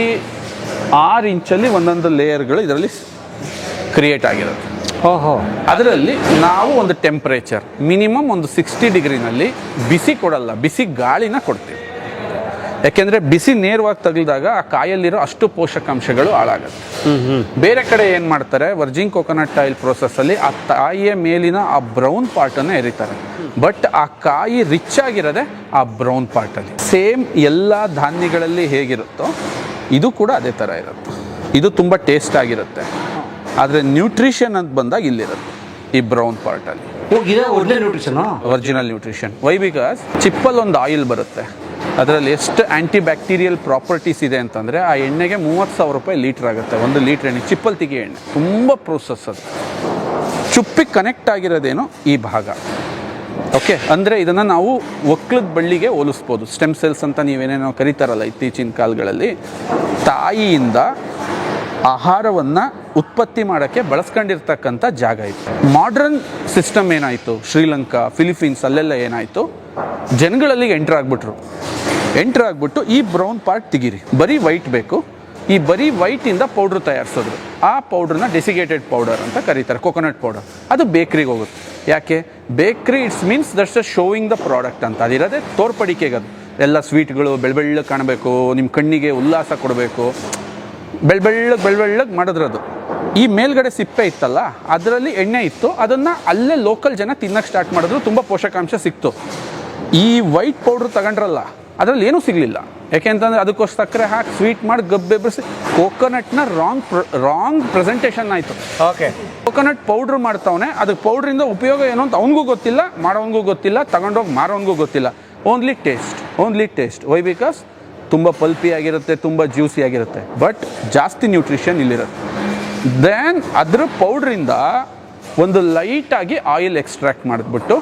6 ಇಂಚಲ್ಲಿ ಒಂದೊಂದು ಲೇಯರ್ಗಳು ಇದರಲ್ಲಿ ಕ್ರಿಯೇಟ್ ಆಗಿರುತ್ತೆ. ಅದರಲ್ಲಿ ನಾವು ಒಂದು ಟೆಂಪ್ರೇಚರ್ ಮಿನಿಮಮ್ ಒಂದು 60 ಡಿಗ್ರಿನಲ್ಲಿ ಬಿಸಿ ಕೊಡಲ್ಲ, ಬಿಸಿ ಗಾಳಿನ ಕೊಡ್ತೀವಿ. ಯಾಕೆಂದರೆ ಬಿಸಿ ನೇರವಾಗಿ ತಗಲಿದಾಗ ಆ ಕಾಯಲ್ಲಿರೋ ಅಷ್ಟು ಪೋಷಕಾಂಶಗಳು ಹಾಳಾಗುತ್ತೆ. ಬೇರೆ ಕಡೆ ಏನು ಮಾಡ್ತಾರೆ, ವರ್ಜಿನ್ ಕೋಕೋನಟ್ ಆಯಿಲ್ ಪ್ರೋಸೆಸ್ಸಲ್ಲಿ ಆ ಕಾಯಿಯ ಮೇಲಿನ ಆ ಬ್ರೌನ್ ಪಾರ್ಟನ್ನು ಎರಿತಾರೆ. ಬಟ್ ಆ ಕಾಯಿ ರಿಚ್ ಆಗಿರೋದೆ ಆ ಬ್ರೌನ್ ಪಾರ್ಟಲ್ಲಿ. ಸೇಮ್ ಎಲ್ಲ ಧಾನ್ಯಗಳಲ್ಲಿ ಹೇಗಿರುತ್ತೋ ಇದು ಕೂಡ ಅದೇ ಥರ ಇರುತ್ತೆ. ಇದು ತುಂಬ ಟೇಸ್ಟ್ ಆಗಿರುತ್ತೆ, ಆದರೆ ನ್ಯೂಟ್ರಿಷನ್ ಅಂತ ಬಂದಾಗ ಇಲ್ಲಿರುತ್ತೆ ಈ ಬ್ರೌನ್ ಪಾರ್ಟಲ್ಲಿ. Original nutrition. ವೈ? ಬಿಕಾಸ್ ಚಿಪ್ಪಲ್ಲಿ ಒಂದು ಆಯಿಲ್ ಬರುತ್ತೆ, ಅದರಲ್ಲಿ ಎಷ್ಟು ಆ್ಯಂಟಿ ಬ್ಯಾಕ್ಟೀರಿಯಲ್ ಪ್ರಾಪರ್ಟೀಸ್ ಇದೆ ಅಂತಂದರೆ ಆ ಎಣ್ಣೆಗೆ 30,000 ರೂಪಾಯಿ ಲೀಟ್ರ್ ಆಗುತ್ತೆ. 1 ಲೀಟ್ರ್ ಎಣ್ಣೆ, ಚಿಪ್ಪಲ್ಲಿ ತೆಗಿಯೋ ಎಣ್ಣೆ, ತುಂಬ ಪ್ರೋಸೆಸ್ ಅದು. ಚುಪ್ಪಿಗೆ ಕನೆಕ್ಟ್ ಆಗಿರೋದೇನೋ ಈ ಭಾಗ. ಓಕೆ, ಅಂದರೆ ಇದನ್ನು ನಾವು ಒಕ್ಲದ ಬಳ್ಳಿಗೆ ಹೋಲಿಸ್ಬೋದು. ಸ್ಟೆಮ್ ಸೆಲ್ಸ್ ಅಂತ ನೀವೇನೇನೋ ಕರೀತಾರಲ್ಲ ಇತ್ತೀಚಿನ ಕಾಲಗಳಲ್ಲಿ. ತಾಯಿಯಿಂದ ಆಹಾರವನ್ನು ಉತ್ಪತ್ತಿ ಮಾಡೋಕ್ಕೆ ಬಳಸ್ಕೊಂಡಿರ್ತಕ್ಕಂಥ ಜಾಗ ಇತ್ತು. ಮಾಡ್ರನ್ ಸಿಸ್ಟಮ್ ಏನಾಯಿತು, ಶ್ರೀಲಂಕಾ, ಫಿಲಿಪೀನ್ಸ್ ಅಲ್ಲೆಲ್ಲ ಏನಾಯಿತು, ಜನಗಳಲ್ಲಿ ಎಂಟ್ರ್ ಆಗಿಬಿಟ್ಟು ಈ ಬ್ರೌನ್ ಪಾರ್ಟ್ ತೆಗೀರಿ, ಬರೀ ವೈಟ್ ಬೇಕು. ಈ ಬರೀ ವೈಟಿಂದ ಪೌಡ್ರ್ ತಯಾರಿಸಿದ್ರು. ಆ ಪೌಡ್ರನ್ನ ಡೆಸಿಗೇಟೆಡ್ ಪೌಡರ್ ಅಂತ ಕರೀತಾರೆ, ಕೊಕೊನಟ್ ಪೌಡರ್. ಅದು ಬೇಕ್ರಿಗೆ ಹೋಗುತ್ತೆ. ಯಾಕೆ ಬೇಕ್ರಿ? It's means that's a sowing the product ಅಂತ. ಅದಿರೋದೇ ತೋರ್ಪಡಿಕೆಗೆ. ಅದು ಎಲ್ಲ ಸ್ವೀಟ್ಗಳು ಬೆಳ್ಳಗೆ ಕಾಣಬೇಕು, ನಿಮ್ಮ ಕಣ್ಣಿಗೆ ಉಲ್ಲಾಸ ಕೊಡಬೇಕು, ಬೆಳ್ಳಗೆ ಮಾಡಿದ್ರೆ ಅದು ಈ ಮೇಲ್ಗಡೆ ಸಿಪ್ಪೆ ಇತ್ತಲ್ಲ ಅದರಲ್ಲಿ ಎಣ್ಣೆ ಇತ್ತು, ಅದನ್ನು ಅಲ್ಲೇ ಲೋಕಲ್ ಜನ ತಿನ್ನಕ್ಕೆ ಸ್ಟಾರ್ಟ್ ಮಾಡಿದ್ರು, ತುಂಬ ಪೋಷಕಾಂಶ ಸಿಕ್ತು. ಈ ವೈಟ್ ಪೌಡ್ರ್ ತಗೊಂಡ್ರಲ್ಲ ಅದರಲ್ಲಿ ಏನೂ ಸಿಗಲಿಲ್ಲ. ಯಾಕೆಂತಂದರೆ ಅದಕ್ಕೋಸ್ಕರ ಸಕ್ಕರೆ ಹಾಕಿ ಸ್ವೀಟ್ ಮಾಡಿ ಗಬ್ಬೆಬ್ಬರಿಸಿ ಕೋಕೋನಟ್ನ ರಾಂಗ್ ಪ್ರೆಸೆಂಟೇಷನ್ ಆಯಿತು. ಓಕೆ, ಕೋಕೋನಟ್ ಪೌಡ್ರ್ ಮಾಡ್ತಾವನೆ, ಅದಕ್ಕೆ ಪೌಡ್ರಿಂದ ಉಪಯೋಗ ಏನು ಅಂತ ಅವನಿಗೂ ಗೊತ್ತಿಲ್ಲ, ಮಾಡೋವನಿಗೂ ಗೊತ್ತಿಲ್ಲ, ತಗೊಂಡೋಗಿ ಮಾರೋವನಿಗೂ ಗೊತ್ತಿಲ್ಲ. Only taste. ವೈ? ಬಿಕಾಸ್ ತುಂಬ ಪಲ್ಪಿ ಆಗಿರುತ್ತೆ, ತುಂಬ ಜ್ಯೂಸಿ ಆಗಿರುತ್ತೆ, ಬಟ್ ಜಾಸ್ತಿ ನ್ಯೂಟ್ರಿಷನ್ ಇಲ್ಲಿರುತ್ತೆ. ದೆನ್ ಅದ್ರ ಪೌಡ್ರಿಂದ ಒಂದು ಲೈಟಾಗಿ ಆಯಿಲ್ ಎಕ್ಸ್ಟ್ರಾಕ್ಟ್ ಮಾಡಿದ್ಬಿಟ್ಟು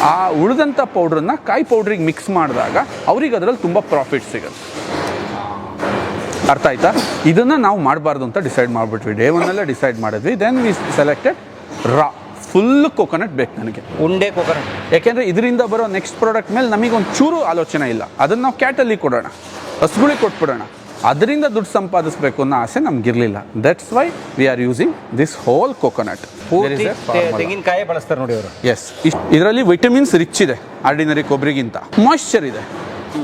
ಆ ಉಳಿದಂಥ ಪೌಡ್ರನ್ನ ಕಾಯಿ ಪೌಡ್ರಿಗೆ ಮಿಕ್ಸ್ ಮಾಡಿದಾಗ ಅವ್ರಿಗೆ ಅದರಲ್ಲಿ ತುಂಬ ಪ್ರಾಫಿಟ್ ಸಿಗುತ್ತೆ. ಅರ್ಥ ಆಯ್ತಾ? ಇದನ್ನು ನಾವು ಮಾಡಬಾರ್ದು ಅಂತ ಡಿಸೈಡ್ ಮಾಡಿಬಿಟ್ವಿ. ಡೇ ಒನ್ನಲ್ಲೇ ಡಿಸೈಡ್ ಮಾಡಿದ್ವಿ. Then we selected full coconut ಬೇಕು ನನಗೆ, ಉಂಡೆ ಕೋಕೋನಟ್. ಯಾಕೆಂದರೆ ಇದರಿಂದ ಬರೋ ನೆಕ್ಸ್ಟ್ ಪ್ರಾಡಕ್ಟ್ ಮೇಲೆ ನಮಗೊಂದು ಚೂರು ಆಲೋಚನೆ ಇಲ್ಲ. ಅದನ್ನು ನಾವು ಕ್ಯಾಟಲ್ಲಿ ಕೊಡೋಣ, ಹಸುಗಳಿಗೆ ಕೊಟ್ಬಿಡೋಣ, ಅದರಿಂದ ದುಡ್ಡು ಸಂಪಾದಿಸಬೇಕು ಅನ್ನೋ ಆಸೆ ನಮಗಿರಲಿಲ್ಲ. That's why we are using this whole coconut. ತೆಂಗಿನಕಾಯಿ ಬಳಸ್ತಾರೆ ನೋಡಿ ಅವರು. ಎಸ್, ಇದರಲ್ಲಿ ವಿಟಮಿನ್ಸ್ ರಿಚ್ ಇದೆ ಆರ್ಡಿನರಿ ಕೊಬ್ಬರಿಗಿಂತ. ಮಾಯ್ಶ್ಚರ್ ಇದೆ,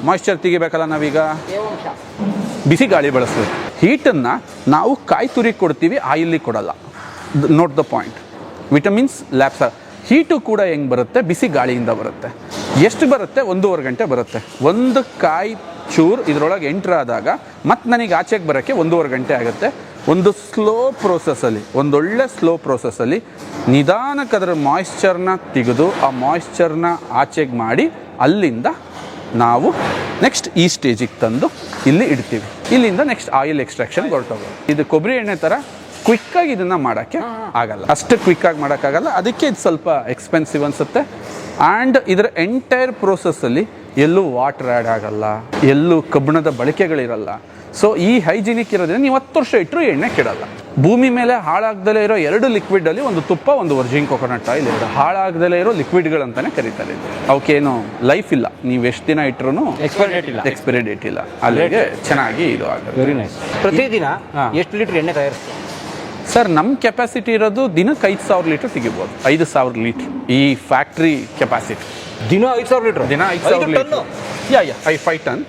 ಮಾಯ್ಶ್ಚರ್ ತೆಗಿಬೇಕಲ್ಲ ನಾವೀಗ, ಬಿಸಿ ಗಾಳಿ ಬಳಸ್ಬೇಕು. ಹೀಟನ್ನು ನಾವು ಕಾಯಿ ತುರಿ ಕೊಡ್ತೀವಿ, ಆಯಿಲಿ ಕೊಡಲ್ಲ. Note the point. Vitamins labs heat ಕೂಡ ಹೆಂಗೆ ಬರುತ್ತೆ? ಬಿಸಿ ಗಾಳಿಯಿಂದ ಬರುತ್ತೆ. ಎಷ್ಟು ಬರುತ್ತೆ? 1.5 ಗಂಟೆ ಬರುತ್ತೆ. ಒಂದು ಕಾಯಿ ಚೂರು ಇದರೊಳಗೆ ಎಂಟ್ರ್ ಆದಾಗ ಮತ್ತು ನನಗೆ ಆಚೆಗೆ ಬರೋಕ್ಕೆ 1.5 ಗಂಟೆ ಆಗುತ್ತೆ. ಒಂದು ಒಂದೊಳ್ಳೆ ಸ್ಲೋ ಪ್ರೋಸೆಸ್ಸಲ್ಲಿ ನಿಧಾನಕ್ಕೆ ಅದರ ಮಾಯ್ಶ್ಚರ್ನ ತೆಗೆದು ಆ ಮಾಯ್ಶ್ಚರ್ನ ಆಚೆಗೆ ಮಾಡಿ ಅಲ್ಲಿಂದ ನಾವು ನೆಕ್ಸ್ಟ್ ಈ ಸ್ಟೇಜಿಗೆ ತಂದು ಇಲ್ಲಿ ಇಡ್ತೀವಿ. ಇಲ್ಲಿಂದ ನೆಕ್ಸ್ಟ್ ಆಯಿಲ್ ಎಕ್ಸ್ಟ್ರಾಕ್ಷನ್ ಹೊರಟೋಗೋದು. ಇದು ಕೊಬ್ಬರಿ ಎಣ್ಣೆ ಥರ ಕ್ವಿಕ್ಕಾಗಿ ಇದನ್ನು ಮಾಡೋಕ್ಕೆ ಆಗಲ್ಲ, ಅಷ್ಟು ಕ್ವಿಕ್ಕಾಗಿ ಮಾಡೋಕ್ಕಾಗಲ್ಲ. ಅದಕ್ಕೆ ಇದು ಸ್ವಲ್ಪ ಎಕ್ಸ್ಪೆನ್ಸಿವ್ ಅನಿಸುತ್ತೆ. ಆ್ಯಂಡ್ ಇದರ ಎಂಟೈರ್ ಪ್ರೋಸೆಸ್ಸಲ್ಲಿ ಎಲ್ಲೂ ವಾಟರ್ ಆ್ಯಡ್ ಆಗಲ್ಲ, ಎಲ್ಲೂ ಕಬ್ಬಿಣದ ಬಳಕೆಗಳಿರಲ್ಲ. ಸೊ ಈ ಹೈಜಿನಿಕ್ ಇರೋದ್ರಿಂದ ನೀವು 10 ವರ್ಷ ಇಟ್ಟರು ಎಣ್ಣೆ ಕೆಡಲ್ಲ. ಭೂಮಿ ಮೇಲೆ ಹಾಳಾಗ್ದಲೇ ಇರೋ 2 ಲಿಕ್ವಿಡಲ್ಲಿ ಒಂದು ತುಪ್ಪ, ಒಂದು ವರ್ಜಿನ್ ಕೋಕೋನಟ್ ಆಯಿಲ್ ಇರೋದು. ಹಾಳಾಗ್ದಲೇ ಇರೋ ಲಿಕ್ವಿಡ್ಗಳಂತಾನೆ ಕರೀತಾರೆ ಇದು. ಅವಕ್ಕೇನು ಲೈಫ್ ಇಲ್ಲ, ನೀವು ಎಷ್ಟು ದಿನ ಇಟ್ಟರು ಎಕ್ಸ್ಪೈರಿ ಡೇಟ್ ಇಲ್ಲ. ಅಲ್ಲಿಗೆ ಚೆನ್ನಾಗಿ ಇದು ಆಗುತ್ತೆ. Very nice. ಪ್ರತಿದಿನ ಎಷ್ಟು ಲೀಟ್ರ್ ಎಣ್ಣೆ ತಯಾರಿಸ್ತೀವಿ ಸರ್? ನಮ್ಮ ಕೆಪಾಸಿಟಿ ಇರೋದು ದಿನಕ್ಕೆ 5,000 ಲೀಟ್ರ್ ತೆಗಿಬೋದು. 5,000 ಲೀಟ್ರ್ ಈ ಫ್ಯಾಕ್ಟ್ರಿ ಕೆಪಾಸಿಟಿ. ದಿನ 5,000 ಲೀಟ್ರ್? ದಿನ 5,000 ಲೀಟ್ರ್. 5 ಟನ್.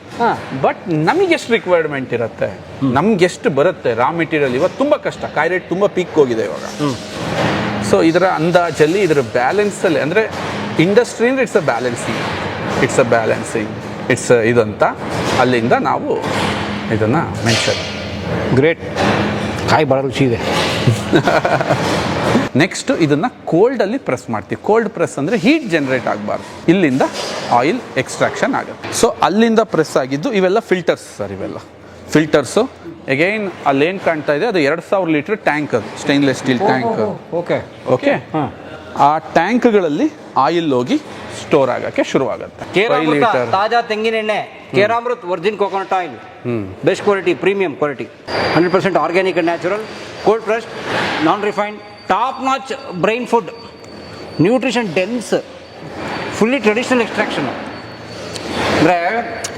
ಬಟ್ ನಮಗೆ ಎಷ್ಟು ರಿಕ್ವೈರ್ಮೆಂಟ್ ಇರುತ್ತೆ, ನಮ್ಗೆ ಎಷ್ಟು ಬರುತ್ತೆ ರಾ ಮೆಟೀರಿಯಲ್. ಇವತ್ತು ತುಂಬ ಕಷ್ಟ, ಕಾಯಿ ರೇಟ್ ತುಂಬ ಪೀಕ್ ಹೋಗಿದೆ ಇವಾಗ. ಸೊ ಇದರ ಅಂದಾಜಲ್ಲಿ ಇದರ ಬ್ಯಾಲೆನ್ಸಲ್ಲಿ ಅಂದರೆ ಇಂಡಸ್ಟ್ರಿ ಅಂದರೆ ಇಟ್ಸ್ ಅ ಬ್ಯಾಲೆನ್ಸಿಂಗ್ ಇದಂತ ಅಲ್ಲಿಂದ ನಾವು ಇದನ್ನು ಮೆನ್ಷನ್. ಗ್ರೇಟ್. ಕಾಯಿ ಭಾಳ ರುಚಿ ಇದೆ. ನೆಕ್ಸ್ಟ್ ಇದನ್ನು ಕೋಲ್ಡಲ್ಲಿ ಪ್ರೆಸ್ ಮಾಡ್ತೀವಿ. ಕೋಲ್ಡ್ ಪ್ರೆಸ್ ಅಂದರೆ ಹೀಟ್ ಜನರೇಟ್ ಆಗಬಾರ್ದು. ಇಲ್ಲಿಂದ ಆಯಿಲ್ ಎಕ್ಸ್ಟ್ರಾಕ್ಷನ್ ಆಗುತ್ತೆ. ಸೊ ಅಲ್ಲಿಂದ ಪ್ರೆಸ್ ಆಗಿದ್ದು ಇವೆಲ್ಲ ಫಿಲ್ಟರ್ಸ್ ಸರ್. ಇವೆಲ್ಲ ಫಿಲ್ಟರ್ಸು ಅಗೈನ್ ಅಲ್ಲೇನು ಕಾಣ್ತಾ ಇದೆ ಅದು 2,000 ಲೀಟ್ರ್ ಟ್ಯಾಂಕ್, ಅದು ಸ್ಟೈನ್ಲೆಸ್ ಸ್ಟೀಲ್ ಟ್ಯಾಂಕ್. ಓಕೆ. ಆ ಟ್ಯಾಂಕ್ಗಳಲ್ಲಿ ಆಯಿಲ್ ಹೋಗಿ ಸ್ಟೋರ್ ಆಗೋಕ್ಕೆ ಶುರುವಾಗುತ್ತೆ. 5 ಲೀಟರ್ ತಾಜಾ ತೆಂಗಿನ ಎಣ್ಣೆ, Keramrut virgin coconut oil, best quality, premium quality, 100% organic and natural, cold pressed, non refined, top notch brain food, nutrition dense, fully traditional extraction. ಅಂದರೆ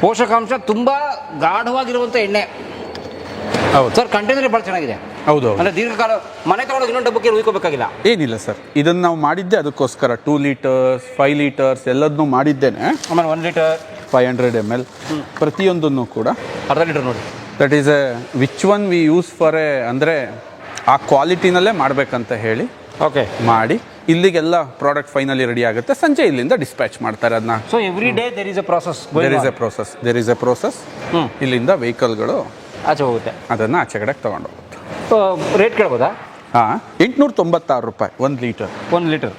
ಪೋಷಕಾಂಶ ತುಂಬ ಗಾಢವಾಗಿರುವಂಥ ಎಣ್ಣೆ. ಹೌದು ಸರ್. ಕಂಟೈನರ್ ಭಾಳ ಚೆನ್ನಾಗಿದೆ. ಹೌದು. ಅಂದರೆ ದೀರ್ಘಕಾಲ ಮನೆ ತಗೊಂಡೋಗಿ ಇನ್ನೊಂದು ಡಬ್ಬಕ್ಕೆ ಉಯ್ಕೋಬೇಕಾಗಿಲ್ಲ. ಏನಿಲ್ಲ ಸರ್, ಇದನ್ನು ನಾವು ಮಾಡಿದ್ದೆ ಅದಕ್ಕೋಸ್ಕರ. 2 ಲೀಟರ್ಸ್ 5 ಲೀಟರ್ಸ್ ಎಲ್ಲದನ್ನೂ ಮಾಡಿದ್ದೇನೆ. ಆಮೇಲೆ 1 ಲೀಟರ್ 500 ml ಪ್ರತಿಯೊಂದನ್ನು ಕೂಡ ಅರ್ಧ ಲೀಟರ್ ನೋಡಿ. That is which one we use for ಅಂದರೆ ಆ ಕ್ವಾಲಿಟಿನಲ್ಲೇ ಮಾಡಬೇಕಂತ ಹೇಳಿ ಓಕೆ ಮಾಡಿ ಇಲ್ಲಿಗೆಲ್ಲ ಪ್ರಾಡಕ್ಟ್ ಫೈನಲಿ ರೆಡಿ ಆಗುತ್ತೆ. ಸಂಜೆ ಇಲ್ಲಿಂದ ಡಿಸ್ಪ್ಯಾಚ್ ಮಾಡ್ತಾರೆ ಅದನ್ನ. So every day there is a process. ಇಲ್ಲಿಂದ ವೆಹಿಕಲ್ಗಳು ಆಚೆ ಹೋಗುತ್ತೆ, ಅದನ್ನು ಆಚೆ ಕಡೆಗೆ ತೊಗೊಂಡೋಗುತ್ತೆ. ರೇಟ್ ಕೇಳ್ಬೋದಾ? 896 ರೂಪಾಯಿ 1 ಲೀಟರ್. 1 ಲೀಟರ್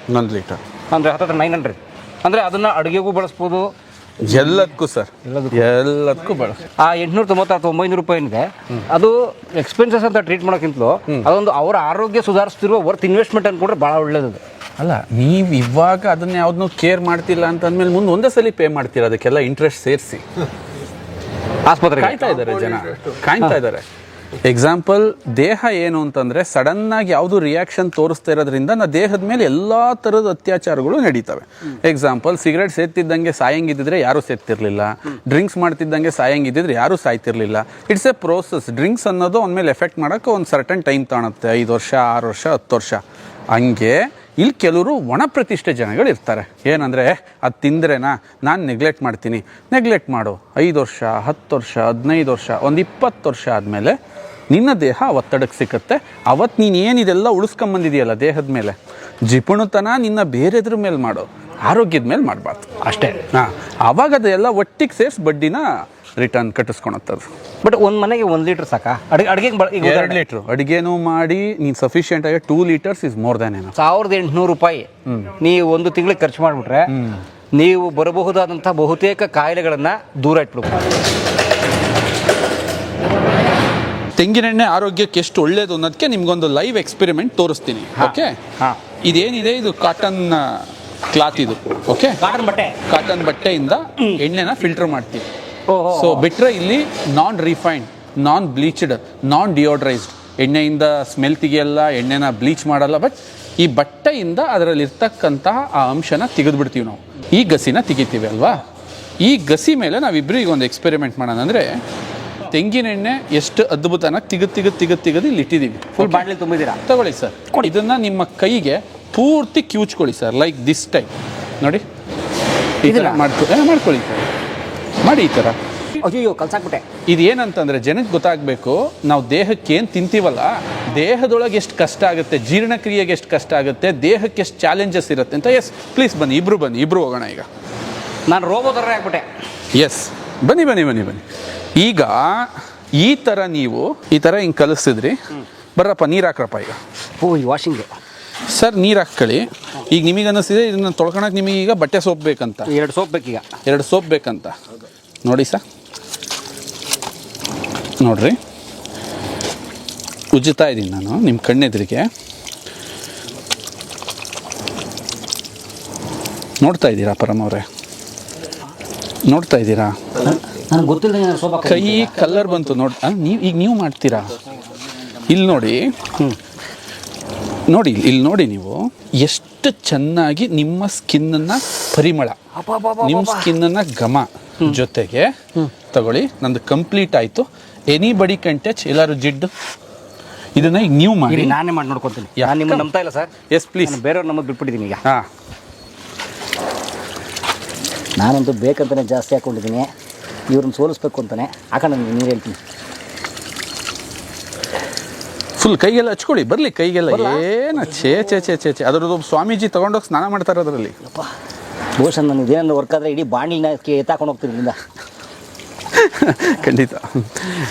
ಅಂದರೆ 900. ಅಂದರೆ ಅದನ್ನು ಅಡುಗೆಗೂ ಬಳಸ್ಬೋದು, ಎಲ್ಲದಕ್ಕೂ ಸರ್, ಎಲ್ಲದಕ್ಕೂ ಬಳಸ. ಆ 896-900 ರೂಪಾಯಿ ಏನಿದೆ ಅದು ಎಕ್ಸ್ಪೆನ್ಸಸ್ ಅಂತ ಟ್ರೀಟ್ ಮಾಡೋಕ್ಕಿಂತಲೂ ಅದೊಂದು ಅವರ ಆರೋಗ್ಯ ಸುಧಾರಿಸ್ತಿರುವ ವರ್ತ್ ಇನ್ವೆಸ್ಟ್ಮೆಂಟ್ ಅಂದ್ಕೊಂಡ್ರೆ ಭಾಳ ಒಳ್ಳೇದು. ಅಲ್ಲ, ನೀವು ಇವಾಗ ಅದನ್ನ ಯಾವ್ದನ್ನೂ ಕೇರ್ ಮಾಡ್ತಿಲ್ಲ ಅಂತ ಅಂದಮೇಲೆ ಮುಂದೆ ಒಂದೇ ಸಲ ಪೇ ಮಾಡ್ತೀರ ಅದಕ್ಕೆಲ್ಲ ಇಂಟ್ರೆಸ್ಟ್ ಸೇರಿಸಿ. ಆಸ್ಪತ್ರೆ ಕಾಯ್ತಾ ಇದ್ದಾರೆ ಜನ, ಕಾಯ್ತಾ ಇದ್ದಾರೆ. ಎಕ್ಸಾಂಪಲ್, ದೇಹ ಏನು ಅಂತಂದರೆ ಸಡನ್ನಾಗಿ ಯಾವುದು ರಿಯಾಕ್ಷನ್ ತೋರಿಸ್ತಾ ಇರೋದ್ರಿಂದ ದೇಹದ ಮೇಲೆ ಎಲ್ಲ ಥರದ ಅತ್ಯಾಚಾರಗಳು ನಡೀತವೆ. ಎಕ್ಸಾಂಪಲ್, ಸಿಗರೇಟ್ ಸೇರ್ತಿದ್ದಂಗೆ ಸಾಯಂಗಿದ್ದಿದ್ರೆ ಯಾರೂ ಸೇರ್ತಿರ್ಲಿಲ್ಲ, ಡ್ರಿಂಕ್ಸ್ ಮಾಡ್ತಿದ್ದಂಗೆ ಸಾಯಂಗಿದ್ದಿದ್ರೆ ಯಾರೂ ಸಾಯ್ತಿರ್ಲಿಲ್ಲ. It's a process. ಡ್ರಿಂಕ್ಸ್ ಅನ್ನೋದು ಅವನ ಮೇಲೆ ಎಫೆಕ್ಟ್ ಮಾಡೋಕ್ಕೆ ಒಂದು ಸರ್ಟನ್ ಟೈಮ್ ತಾಣುತ್ತೆ, 5 ವರ್ಷ 6 ವರ್ಷ 10 ವರ್ಷ. ಹಂಗೆ ಇಲ್ಲಿ ಕೆಲವರು ಒಣ ಪ್ರತಿಷ್ಠೆ ಜನಗಳು ಇರ್ತಾರೆ. ಏನಂದರೆ ಅದು ತಿಂದ್ರೇನಾ ನಾನು ನೆಗ್ಲೆಕ್ಟ್ ಮಾಡ್ತೀನಿ. ನೆಗ್ಲೆಕ್ಟ್ ಮಾಡು, 5 ವರ್ಷ 10 ವರ್ಷ 15 ವರ್ಷ ಒಂದು 20 ವರ್ಷ ಆದಮೇಲೆ ನಿನ್ನ ದೇಹ ಒತ್ತಡಕ್ಕೆ ಸಿಕ್ಕತ್ತೆ. ಅವತ್ತು ನೀನು ಏನಿದೆಲ್ಲ ಉಳಿಸ್ಕೊಂಬಂದಿದೆಯಲ್ಲ ದೇಹದ ಮೇಲೆ, ಜಿಪುಣತನ ನಿನ್ನ ಬೇರೆದ್ರ ಮೇಲೆ ಮಾಡು, ಆರೋಗ್ಯದ ಮೇಲೆ ಮಾಡಬಾರ್ದು ಅಷ್ಟೇ. ಹಾಂ, ಆವಾಗ ಅದೆಲ್ಲ ಒಟ್ಟಿಗೆ ಸೇರಿಸಿ ಬಡ್ಡಿನ ರಿಟರ್ನ್ ಕಟ್ಟಿಸ್ಕೊಳತ್ತದು. ಬಟ್ ಒಂದು ಮನೆಗೆ 1 ಲೀಟರ್ ಸಾಕಾ ಅಡುಗೆಗೆ? 2 ಲೀಟ್ರು ಅಡುಗೆನೂ ಮಾಡಿ ನೀನು ಸಫಿಷಿಯೆಂಟ್ ಆಗಿ 2 ಲೀಟರ್ಸ್ ಇಸ್ ಮೋರ್ ದ್ಯಾನ್ ಏನೋ. 1800 ರೂಪಾಯಿ ನೀವು ಒಂದು ತಿಂಗಳಿಗೆ ಖರ್ಚು ಮಾಡಿಬಿಟ್ರೆ ನೀವು ಬರಬಹುದಾದಂಥ ಬಹುತೇಕ ಕಾಯಿಲೆಗಳನ್ನು ದೂರ ಇಟ್ಬಿಡ್ಬೋದು. ತೆಂಗಿನೆಣ್ಣೆ ಆರೋಗ್ಯಕ್ಕೆ ಎಷ್ಟು ಒಳ್ಳೇದು ಅನ್ನೋದಕ್ಕೆ ನಿಮ್ಗೊಂದು ಲೈವ್ ಎಕ್ಸ್ಪೆರಿಮೆಂಟ್ ತೋರಿಸ್ತೀನಿ. ಓಕೆ, ಇದೇನಿದೆ ಇದು ಕಾಟನ್ ಕ್ಲಾತ್ ಇದು. ಓಕೆ, ಕಾಟನ್ ಬಟ್ಟೆಯಿಂದ ಎಣ್ಣೆನ ಫಿಲ್ಟರ್ ಮಾಡ್ತೀವಿ. ಸೊ ಬಿಟ್ರೆ ಇಲ್ಲಿ ನಾನ್ ರಿಫೈನ್ಡ್, ನಾನ್ ಬ್ಲೀಚ್ಡ್, ನಾನ್ ಡಿಯೋಡ್ರೈಸ್ಡ್ ಎಣ್ಣೆಯಿಂದ ಸ್ಮೆಲ್ ತೆಗಿಯಲ್ಲ, ಎಣ್ಣೆನ ಬ್ಲೀಚ್ ಮಾಡಲ್ಲ. ಬಟ್ ಈ ಬಟ್ಟೆಯಿಂದ ಅದರಲ್ಲಿ ಇರ್ತಕ್ಕಂತಹ ಆ ಅಂಶನ ತೆಗೆದುಬಿಡ್ತೀವಿ ನಾವು. ಈ ಗಸಿನ ತೆಗಿತೀವಿ ಅಲ್ವಾ. ಈ ಗಸಿ ಮೇಲೆ ನಾವಿಬ್ಬರಿಗೆ ಒಂದು ಎಕ್ಸ್ಪೆರಿಮೆಂಟ್ ಮಾಡೋಣ. ಅಂದರೆ ತೆಂಗಿನೆಣ್ಣೆ ಎಷ್ಟು ಅದ್ಭುತನಾಗಿ ತೆಗೆದು ಇಲ್ಲಿ ಇಟ್ಟಿದ್ದೀವಿ. ಫುಲ್ ಬಾಟ್ಲಿ ತುಂಬಿದ್ದೀರಾ? ತಗೊಳ್ಳಿ ಸರ್, ಇದನ್ನು ನಿಮ್ಮ ಕೈಗೆ ಪೂರ್ತಿ ಕಿವುಚ್ಕೊಳ್ಳಿ ಸರ್, ಲೈಕ್ ದಿಸ್ ಟೈಪ್. ನೋಡಿ ಈ ಥರ ಮಾಡ್ಕೊಳ್ಳಿ ಸರ್, ಮಾಡಿ ಈ ಥರ. ಅಯ್ಯೋ ಕಲ್ಸಾಕ್ಬಿಟ್ಟೆ. ಇದು ಏನಂತಂದರೆ ಜನಕ್ಕೆ ಗೊತ್ತಾಗಬೇಕು, ನಾವು ದೇಹಕ್ಕೆ ಏನು ತಿಂತೀವಲ್ಲ, ದೇಹದೊಳಗೆ ಎಷ್ಟು ಕಷ್ಟ ಆಗುತ್ತೆ, ಜೀರ್ಣಕ್ರಿಯೆಗೆ ಎಷ್ಟು ಕಷ್ಟ ಆಗುತ್ತೆ, ದೇಹಕ್ಕೆ ಎಷ್ಟು ಚಾಲೆಂಜಸ್ ಇರುತ್ತೆ ಅಂತ. ಎಸ್ ಪ್ಲೀಸ್ ಬನ್ನಿ, ಇಬ್ಬರು ಹೋಗೋಣ. ಈಗ ನಾನು ರೋಬೋ ಥರ ಆಗ್ಬಿಟ್ಟೆ. ಎಸ್ ಬನ್ನಿ. ಈಗ ಈ ಥರ ನೀವು ಈ ಥರ ಹಿಂಗೆ ಕಲಿಸ್ತಿದ್ರಿ. ಬರ್ರಪ್ಪ ನೀರು ಹಾಕ್ರಪ್ಪ. ಈಗ ಈ ವಾಷಿಂಗ್ ಸರ್ ನೀರು ಹಾಕ್ಕೊಳ್ಳಿ. ಈಗ ನಿಮಗೆ ಅನ್ನಿಸ್ತಿದೆ ಇದನ್ನು ತೊಳ್ಕೊಳಕ್ಕೆ ನಿಮಗೆ ಈಗ ಬಟ್ಟೆ ಸೋಪ್ ಬೇಕಂತ. 2 ಸೋಪ್ ಬೇಕೀಗ. 2 ಸೋಪ್ ಬೇಕಂತ ನೋಡಿ ಸರ್. ನೋಡ್ರಿ, ಉಜ್ಜುತ್ತಾ ಇದ್ದೀನಿ ನಾನು ನಿಮ್ಮ ಕಣ್ಣೆದ್ರಿಗೆ. ನೋಡ್ತಾ ಇದ್ದೀರಾ ಪರಮ್ ಅವರೇ? ನೋಡ್ತಾ ಇದ್ದೀರಾ? ನನಗೆ ಗೊತ್ತಿಲ್ಲ ಸೋಪ್ ಕೈ ಕಲರ್ ಬಂತು ನೋಡಿ. ನೀವು ಮಾಡ್ತೀರಾ? ಇಲ್ಲಿ ನೋಡಿ, ಇಲ್ಲಿ ನೋಡಿ ನೀವು ಎಷ್ಟು ಚೆನ್ನಾಗಿ ನಿಮ್ಮ ಸ್ಕಿನ್ನನ್ನು ಪರಿಮಳ, ನಿಮ್ಮ ಸ್ಕಿನ್ನನ್ನು ಘಮ ಜೊತೆಗೆ ತಗೊಳ್ಳಿ. ನಂದು ಕಂಪ್ಲೀಟ್ ಆಯಿತು. Anybody can touch. ಎಲ್ಲರೂ ಜಿಡ್ಡು ಇದನ್ನ ಈಗ ನೀವು ಮಾಡಿ. ನಾನೇ ಮಾಡಿ ನೋಡ್ಕೊತೀನಿ. ನಾನು ನಿಮ್ಮನ್ನು ನಂಬ್ತಾ ಇಲ್ಲ ಸರ್. Yes please. ಬೇರೆಯವ್ರು ನಮ್ಮದು ಬಿಟ್ಬಿಟ್ಟಿದ್ದೀನಿ ಈಗ. ಹಾಂ, ನಾನಂತೂ ಬೇಕಂತಾನೆ ಜಾಸ್ತಿ ಹಾಕ್ಕೊಂಡಿದ್ದೀನಿ. ಇವ್ರನ್ನ ಸೋಲಿಸ್ಬೇಕು ಅಂತಾನೆ ಹಾಕೊಂಡು ನನಗೆ ನೀರು ಹೇಳ್ತೀನಿ. ಫುಲ್ ಕೈಗೆಲ್ಲ ಹಚ್ಕೊಳ್ಳಿ, ಬರಲಿ ಕೈಗೆಲ್ಲ. ಏನು ಛೇ ಅದರದ್ದು ಸ್ವಾಮೀಜಿ ತೊಗೊಂಡೋಗಿ ಸ್ನಾನ ಮಾಡ್ತಾರೆ ಅದರಲ್ಲಿ. ಅಪ್ಪ ಬಹುಶಃ ನಾನು ಇದೇನಾದ್ರು ವರ್ಕ್ ಆದರೆ ಇಡೀ ಬಾಣಿನ ಎತ್ತಾಕೊಂಡು ಹೋಗ್ತೀನಿ ಇಲ್ಲಿಂದ. ಖಂಡಿತ.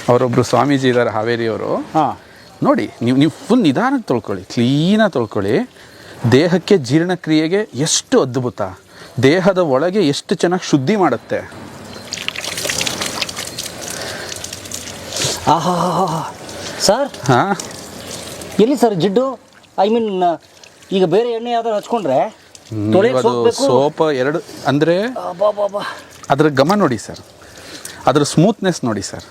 ಅವರೊಬ್ಬರು ಸ್ವಾಮೀಜಿ ಇದ್ದಾರೆ ಹಾವೇರಿಯವರು. ಹಾಂ, ನೋಡಿ ನೀವು ಫುಲ್ ನಿಧಾನಕ್ಕೆ ತೊಳ್ಕೊಳ್ಳಿ, ಕ್ಲೀನಾಗಿ ತೊಳ್ಕೊಳ್ಳಿ. ದೇಹಕ್ಕೆ ಜೀರ್ಣಕ್ರಿಯೆಗೆ ಎಷ್ಟು ಅದ್ಭುತ, ದೇಹದ ಒಳಗೆ ಎಷ್ಟು ಚೆನ್ನಾಗಿ ಶುದ್ಧಿ ಮಾಡುತ್ತೆ. ಆಹಾ ಸರ್. ಹಾಂ, ಎಲ್ಲಿ ಸರ್ ಜಿಡ್ಡು? ಐ ಮೀನ್ ಈಗ ಬೇರೆ ಎಣ್ಣೆ ಯಾವ್ದಾರು ಹಚ್ಕೊಂಡ್ರೆ ಸೋಪ್ 2 ಅಂದರೆ ಅದರ ಘಮ ನೋಡಿ ಸರ್, ಅದರ ಸ್ಮೂತ್ನೆಸ್ ನೋಡಿ ಸರ್,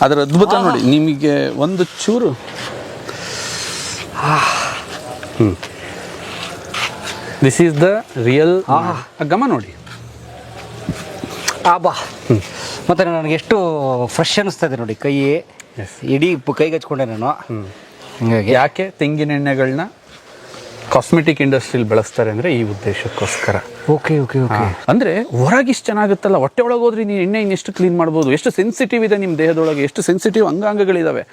ಅದರ ಅದ್ಭುತ ನೋಡಿ. ನಿಮಗೆ ಒಂದು ಚೂರು ದಿಸ್ ಈಸ್ ದ ರಿಯಲ್ ಘಮ ನೋಡಿ. ಬಾ ಮತ್ತು ನನಗೆ ಎಷ್ಟು ಫ್ರೆಶ್ ಅನ್ನಿಸ್ತಾ ಇದೆ ನೋಡಿ ಕೈ. ಇಡೀ ಕೈಗೆ ಹಚ್ಕೊಂಡೆ ನಾನು. ಹಿಂಗಾಗಿ ಯಾಕೆ ತೆಂಗಿನೆಣ್ಣೆಗಳನ್ನ ಕಾಸ್ಮೆಟಿಕ್ ಇಂಡಸ್ಟ್ರಿಯಲ್ಲಿ ಬಳಸ್ತಾರೆ ಅಂದರೆ ಈ ಉದ್ದೇಶಕ್ಕೋಸ್ಕರ. ಓಕೆ ಅಂದರೆ ಹೊರಗೆ ಇಷ್ಟು ಚೆನ್ನಾಗುತ್ತಲ್ಲ, ಹೊಟ್ಟೆ ಒಳಗೆ ಹೋದ್ರೆ ನೀನು ಎಣ್ಣೆ ಇನ್ನೆಷ್ಟು ಕ್ಲೀನ್ ಮಾಡ್ಬೋದು, ಎಷ್ಟು ಸೆನ್ಸಿಟಿವ್ ಇದೆ ನಿಮ್ಮ ದೇಹದೊಳಗೆ, ಎಷ್ಟು ಸೆನ್ಸಿಟಿವ್ ಅಂಗಾಂಗಗಳಿದ್ದಾವೆ.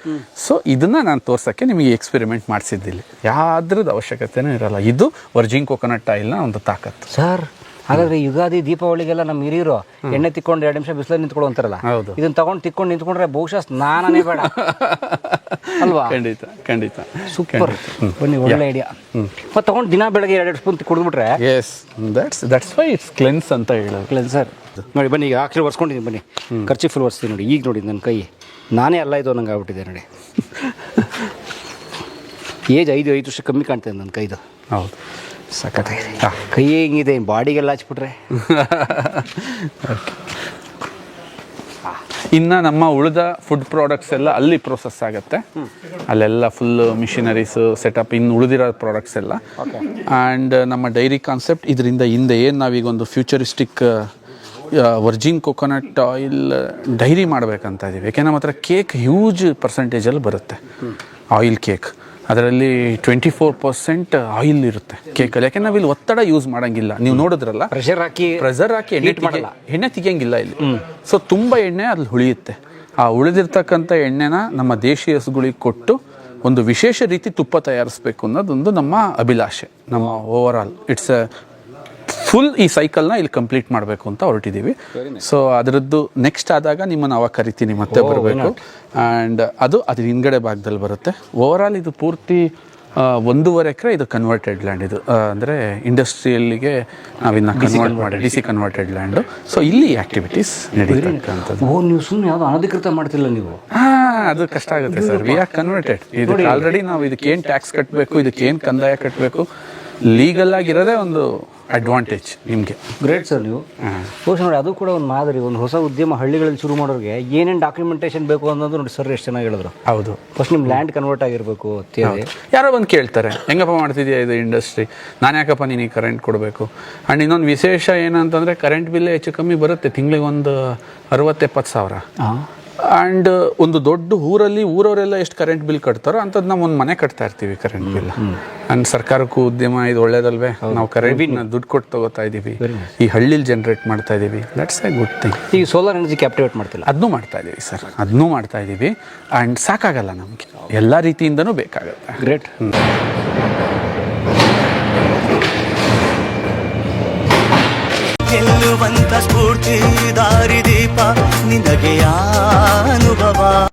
ಸೊ ಇದನ್ನು ನಾನು ತೋರ್ಸೋಕ್ಕೆ ನಿಮಗೆ ಎಕ್ಸ್ಪೆರಿಮೆಂಟ್ ಮಾಡಿಸಿದ್ದಿಲ್ಲ. ಯಾವ್ದ್ರದ್ದು ಅವಶ್ಯಕತೆನೂ ಇರಲ್ಲ. ಇದು ವರ್ಜಿನ್ ಕೋಕೋನಟ್ ಆಯಿಲ್ನ ಒಂದು ತಾಕತ್ತು ಸರ್. ಹಾಗಾದ್ರೆ ಯುಗಾದಿ ದೀಪಾವಳಿಗೆಲ್ಲ ನಮ್ಮ ಹಿರಿಯರು ಎಣ್ಣೆ ತಿಕ್ಕೊಂಡು 2 ನಿಮಿಷ ಬಿಸಿಲಲ್ಲಿ ನಿಂತ್ಕೊಳ್ಳೋ ಅಂತಾರಲ್ಲ, ಇದನ್ನ ತಗೊಂಡು ತಿಕ್ಕೊಂಡು ನಿಂತ್ಕೊಂಡ್ರೆ ಬಹುಶಃ ಸ್ನಾನನೇ ಬೇಡ ಅಲ್ವಾ? ಖಂಡಿತ ಸೂಪರ್. ಬನ್ನಿ, ಒಳ್ಳೆ ಐಡಿಯಾ. ಮತ್ತೆ ತಗೊಂಡು ದಿನ ಬೆಳಗ್ಗೆ 2 ಸ್ಪೂನ್ ಕುಡಿದ್ಬಿಟ್ರೆ yes that's why it's cleanse ಅಂತ ಹೇಳೋದು. ಕ್ಲೆನ್ಸರ್ ನೋಡಿ. ಬನ್ನಿ, ಈಗ ಆಕ್ಚುಲಿ ಒರ್ಸ್ಕೊಂಡಿದ್ದೀನಿ. ಬನ್ನಿ, ಖರ್ಚಿ ಫುಲ್ ಒರೆಸ್ತೀನಿ ನೋಡಿ. ಈಗ ನೋಡಿ ನನ್ನ ಕೈ ನಾನೇ ಅಲ್ಲ ಇದು ನಂಗೆ ಆಗ್ಬಿಟ್ಟಿದೆ ನೋಡಿ. ಏಜ್ 5 ವರ್ಷ ಕಮ್ಮಿ ಕಾಣ್ತದೆ ನನ್ನ ಕೈದು. ಹೌದು, ಸಖತ್ತಾಗಿದೆ. ಕೈ ಹೆಂಗಿದೆ, ಬಾಡಿಗೆಲ್ಲ ಹಚ್ಬಿಟ್ರೆ. ಇನ್ನು ನಮ್ಮ ಉಳಿದ ಫುಡ್ ಪ್ರಾಡಕ್ಟ್ಸ್ ಎಲ್ಲ ಅಲ್ಲಿ ಪ್ರೋಸೆಸ್ ಆಗುತ್ತೆ. ಅಲ್ಲೆಲ್ಲ ಫುಲ್ ಮಿಷಿನರೀಸು ಸೆಟಪ್, ಇನ್ನು ಉಳಿದಿರೋ ಪ್ರಾಡಕ್ಟ್ಸ್ ಎಲ್ಲ. ಆ್ಯಂಡ್ ನಮ್ಮ ಡೈರಿ ಕಾನ್ಸೆಪ್ಟ್ ಇದರಿಂದ ಹಿಂದೆ ಏನು ನಾವೀಗ ಒಂದು futuristic Virgin coconut oil dairy ಮಾಡಬೇಕಂತ ಇದ್ದೀವಿ. ಯಾಕೆಂದ್ರೆ ನಮ್ಮ ಹತ್ರ ಕೇಕ್ ಹ್ಯೂಜ್ ಪರ್ಸೆಂಟೇಜಲ್ಲಿ ಬರುತ್ತೆ, ಆಯಿಲ್ ಕೇಕ್. ಅದರಲ್ಲಿ 24% ಆಯಿಲ್ ಇರುತ್ತೆ ಕೇಕಲ್ಲಿ. ಯಾಕೆ ನಾವಿಲ್ಲಿ ಒತ್ತಡ ಯೂಸ್ ಮಾಡಂಗಿಲ್ಲ. ನೀವು ನೋಡಿದ್ರಲ್ಲ, ಪ್ರೆಷರ್ ಹಾಕಿ ಎಣ್ಣೆ ತೆಗಿಯಂಗಿಲ್ಲ ಇಲ್ಲಿ. ಸೊ ತುಂಬ ಎಣ್ಣೆ ಅಲ್ಲಿ ಉಳಿಯುತ್ತೆ. ಆ ಉಳಿದಿರ್ತಕ್ಕಂಥ ಎಣ್ಣೆನ ನಮ್ಮ ದೇಶೀಯ ಹಸುಗಳಿಗೆ ಕೊಟ್ಟು ಒಂದು ವಿಶೇಷ ರೀತಿ ತುಪ್ಪ ತಯಾರಿಸ್ಬೇಕು ಅನ್ನೋದೊಂದು ನಮ್ಮ ಅಭಿಲಾಷೆ. ನಮ್ಮ ಓವರ್ ಆಲ್ ಇಟ್ಸ್ ಫುಲ್ ಈ ಸೈಕಲ್ನ ಇಲ್ಲಿ ಕಂಪ್ಲೀಟ್ ಮಾಡಬೇಕು ಅಂತ ಹೊರಟಿದ್ದೀವಿ. ಸೊ ಅದರದ್ದು ನೆಕ್ಸ್ಟ್ ಆದಾಗ ನಿಮ್ಮನ್ನು ಅವಾಗ ಕರಿತೀನಿ, ಮತ್ತೆ ಬರಬೇಕು. ಆ್ಯಂಡ್ ಅದ್ರ ಹಿಂದ್ಗಡೆ ಭಾಗದಲ್ಲಿ ಬರುತ್ತೆ. ಓವರ್ ಆಲ್ ಇದು ಪೂರ್ತಿ 1.5 ಎಕರೆ ಇದು ಕನ್ವರ್ಟೆಡ್ ಲ್ಯಾಂಡ್. ಇದು ಅಂದರೆ ಇಂಡಸ್ಟ್ರಿಯಲ್ಲಿಗೆ ನಾವಿನ್ನ ಕನ್ವರ್ಟ್ ಮಾಡಿ DC ಕನ್ವರ್ಟೆಡ್ ಲ್ಯಾಂಡು. ಸೊ ಇಲ್ಲಿ ಆ್ಯಕ್ಟಿವಿಟೀಸ್ ನಡೀತಕ್ಕಂಥದ್ದು. ನೀವು ಸುಮ್ಮನೆ ಯಾವುದು ಅನಧಿಕೃತ ಮಾಡ್ತಿಲ್ಲ ನೀವು? ಅದು ಕಷ್ಟ ಆಗುತ್ತೆ ಸರ್. We are converted. ಇದಕ್ಕೆ ಆಲ್ರೆಡಿ ನಾವು ಇದಕ್ಕೇನು ಟ್ಯಾಕ್ಸ್ ಕಟ್ಟಬೇಕು, ಇದಕ್ಕೇನು ಕಂದಾಯ ಕಟ್ಟಬೇಕು, ಲೀಗಲ್ ಆಗಿರೋದೇ ಒಂದು ಅಡ್ವಾಂಟೇಜ್ ನಿಮಗೆ. ಗ್ರೇಟ್ ಸರ್ ನೀವು. ಬಹುಶಃ ನೋಡಿ, ಅದು ಕೂಡ ಒಂದು ಮಾದರಿ. ಒಂದು ಹೊಸ ಉದ್ಯಮ ಹಳ್ಳಿಗಳಲ್ಲಿ ಶುರು ಮಾಡೋರಿಗೆ ಏನೇನು ಡಾಕ್ಯುಮೆಂಟೇಷನ್ ಬೇಕು ಅನ್ನೋದು ನೋಡಿ ಸರ್ ಎಷ್ಟು ಚೆನ್ನಾಗಿ ಹೇಳಿದ್ರು. ಹೌದು. ಫಸ್ಟ್ ನಿಮ್ಮ ಲ್ಯಾಂಡ್ ಕನ್ವರ್ಟ್ ಆಗಿರಬೇಕು. ಯಾರೋ ಬಂದು ಕೇಳ್ತಾರೆ, ಹೆಂಗಪ್ಪ ಮಾಡ್ತಿದ್ಯಾ ಇದು ಇಂಡಸ್ಟ್ರಿ, ನಾನು ಯಾಕಪ್ಪ ನೀನು ಕರೆಂಟ್ ಕೊಡಬೇಕು. ಆ್ಯಂಡ್ ಇನ್ನೊಂದು ವಿಶೇಷ ಏನಂತಂದರೆ ಕರೆಂಟ್ ಬಿಲ್ ಹೆಚ್ಚು ಕಮ್ಮಿ ಬರುತ್ತೆ, ತಿಂಗಳಿಗೆ ಒಂದು 60-70 ಸಾವಿರ. ಆ್ಯಂಡ್ ಒಂದು ದೊಡ್ಡ ಊರವರೆಲ್ಲ ಎಷ್ಟು ಕರೆಂಟ್ ಬಿಲ್ ಕಟ್ತಾರೋ ಅಂಥದ್ದು ನಾವು ಒಂದು ಮನೆ ಕಟ್ತಾ ಇರ್ತೀವಿ ಕರೆಂಟ್ ಬಿಲ್. ಆ್ಯಂಡ್ ಸರ್ಕಾರಕ್ಕೂ ಉದ್ಯಮ ಇದು ಒಳ್ಳೇದಲ್ವೇ, ನಾವು ಕರೆಂಟ್ನ ದುಡ್ಡು ಕೊಟ್ಟು ತಗೋತಾ ಇದ್ದೀವಿ, ಈ ಹಳ್ಳಿಲಿ ಜನರೇಟ್ ಮಾಡ್ತಾ ಇದ್ದೀವಿ. That's A good thing. ಈ ಸೋಲಾರ್ ಎನರ್ಜಿ ಕ್ಯಾಪ್ಟಿವೇಟ್ ಮಾಡ್ತಿಲ್ಲ, ಅದನ್ನೂ ಮಾಡ್ತಾ ಇದ್ದೀವಿ ಸರ್, ಅದನ್ನೂ ಮಾಡ್ತಾ ಇದ್ದೀವಿ. ಆ್ಯಂಡ್ ಸಾಕಾಗಲ್ಲ ನಮಗೆ, ಎಲ್ಲ ರೀತಿಯಿಂದನೂ ಬೇಕಾಗುತ್ತೆ. ಗ್ರೇಟ್. ಗೆಲ್ಲುವಂತ ಸ್ಫೂರ್ತಿ ದಾರಿದೀಪ ನಿನಗೆ